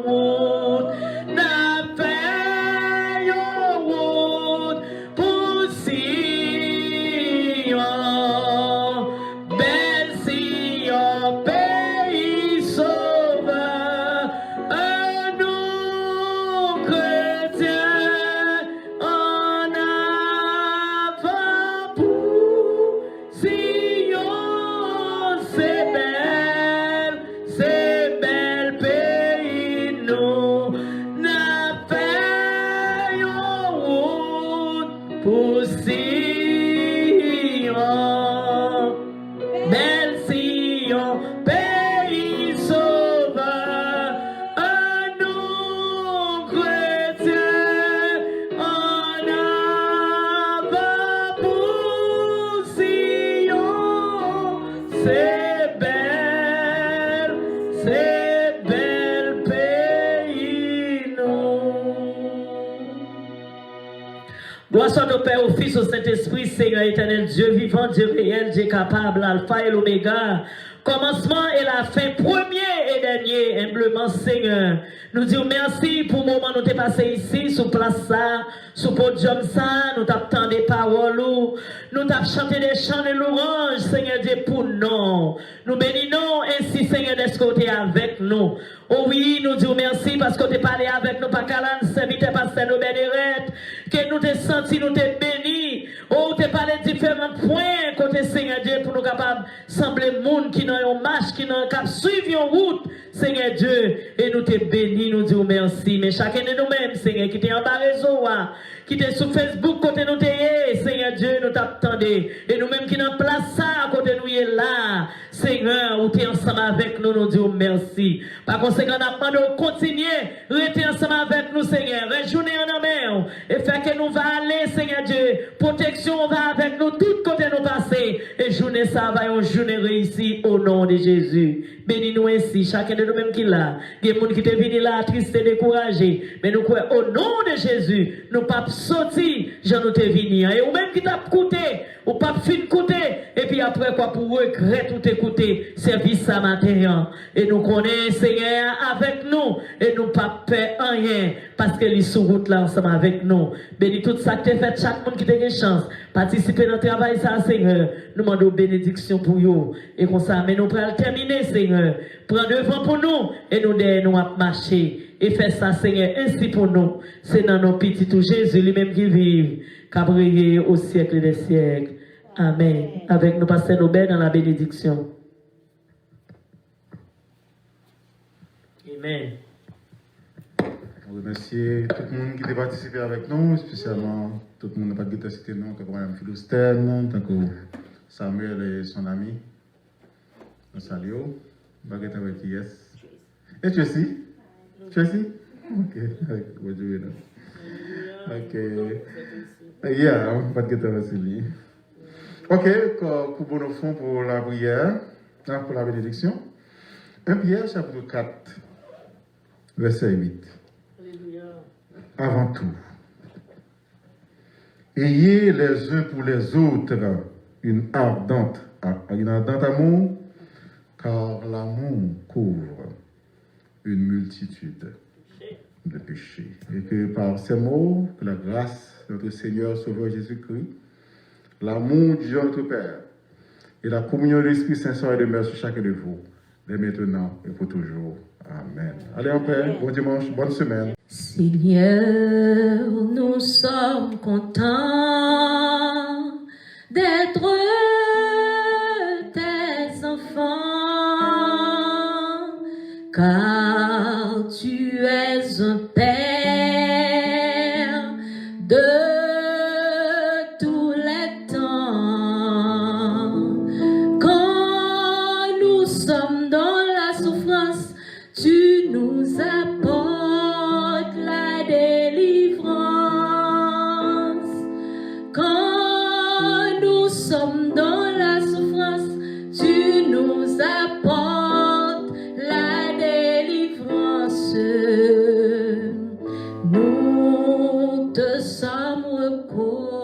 route, n'a fait une route pour Sion, belle Sion, pays sauveur, un nous chrétiens en avant pour Sion, c'est bel pays, nous n'a fait une route pour Sion, belle Sion, pays sauveur, un nous chrétiens en avant pour Sion, c'est bel pays, nous. Gloire soit au Père, au Fils, au Saint-Esprit, Seigneur éternel, Dieu vivant, Dieu réel, Dieu capable, Alpha et l'Oméga, commencement et la fin, premier et dernier, humblement, Seigneur. Nous disons merci pour le moment où nous t'es passé ici, sous place ça, sous podium ça, nous t'attendons des paroles, nous t'avons chanté des chants de louange, Seigneur Dieu, pour nous. Nous bénissons ainsi, Seigneur, d'être côté avec nous. Oh oui, nous disons merci parce que tu es parlé avec nous, pas qu'à serviteur, pasteur, nous bénérettes, que nous t'es senti, nous t'es bénis. Oh, tu es parlé de différents points, côté Seigneur Dieu, pour nous capables sembler monde qui n'ont une marche, qui n'ont cap suivre une route, Seigneur Dieu, et nous t'es bénis, nous disons merci. Mais chacun de nous-mêmes, Seigneur, qui t'es en bas réseau, qui t'es sur Facebook, côté nous t'es, Seigneur Dieu, nous t'attendez. Et nous-mêmes qui n'en place ça, côté nous est là, Seigneur, où t'es ensemble avec nous, nous disons merci. Par conséquent, nous demandons de continuer, rester ensemble avec nous, Seigneur, rejoindre en main, et faire que nous va aller, Seigneur Dieu, protection va avec nous, tout côté nous passer, et journée ça va une journée réussie au nom de Jésus. Bénis-nous ainsi, chacun de nous-mêmes qui l'a. Il y a des gens qui sont venus là, tristes et découragés, mais nous croyons au nom de Jésus, nous ne pas sortir, j'en nous t'es venu. Et ou même qui t'a coûté, ou pas fin coûté, et puis après quoi, pour regret tout écouter, service à matin. Et nous connaissons, Seigneur, avec nous, et nous pas peur rien, parce que les sous route là ensemble avec nous. Bénis tout ça que tu fait, chaque monde qui t'a une chance, participer dans le travail, ça, Seigneur. Nous demandons bénédiction pour vous. Et comme ça, mais nous pourrons terminer, Seigneur. Prends devant pour nous, et nous nous à marcher. Et fais ça, Seigneur, ainsi pour nous. C'est dans nos petits tout Jésus lui-même qui vit, qui a brillé au siècle des siècles. Amen. Avec nous, passer nos belles dans la bénédiction. Amen. On remercie tout le monde qui a participé avec nous, spécialement tout le monde qui n'a pas cité nous, comme Mme Philostène, tant que Samuel et son ami. Nous saluons. Baguette avec yes. Et tu aussi? Tracy? Okay. What do you know? Okay. Yeah, on va pas te guetter Ok, pour bon fond pour la prière, pour la bénédiction. 1 Pierre chapitre 4, verset 8. Avant tout, ayez les uns pour les autres une ardente amour, car l'amour couvre une multitude de péchés. Et que par ces mots, que la grâce de notre Seigneur Sauveur Jésus-Christ, l'amour du Dieu notre Père et la communion de l'Esprit Saint soit et demeure sur chacun de vous, dès maintenant et pour toujours. Amen. Allez en paix, bon dimanche, bonne semaine. Seigneur, nous sommes contents d'être tes enfants, car tu es un Père de tous les temps. Quand nous sommes dans la souffrance, tu nous apportes la délivrance. Quand nous sommes dans la souffrance, tu nous apportes la délivrance. Nous te sommes reconnus.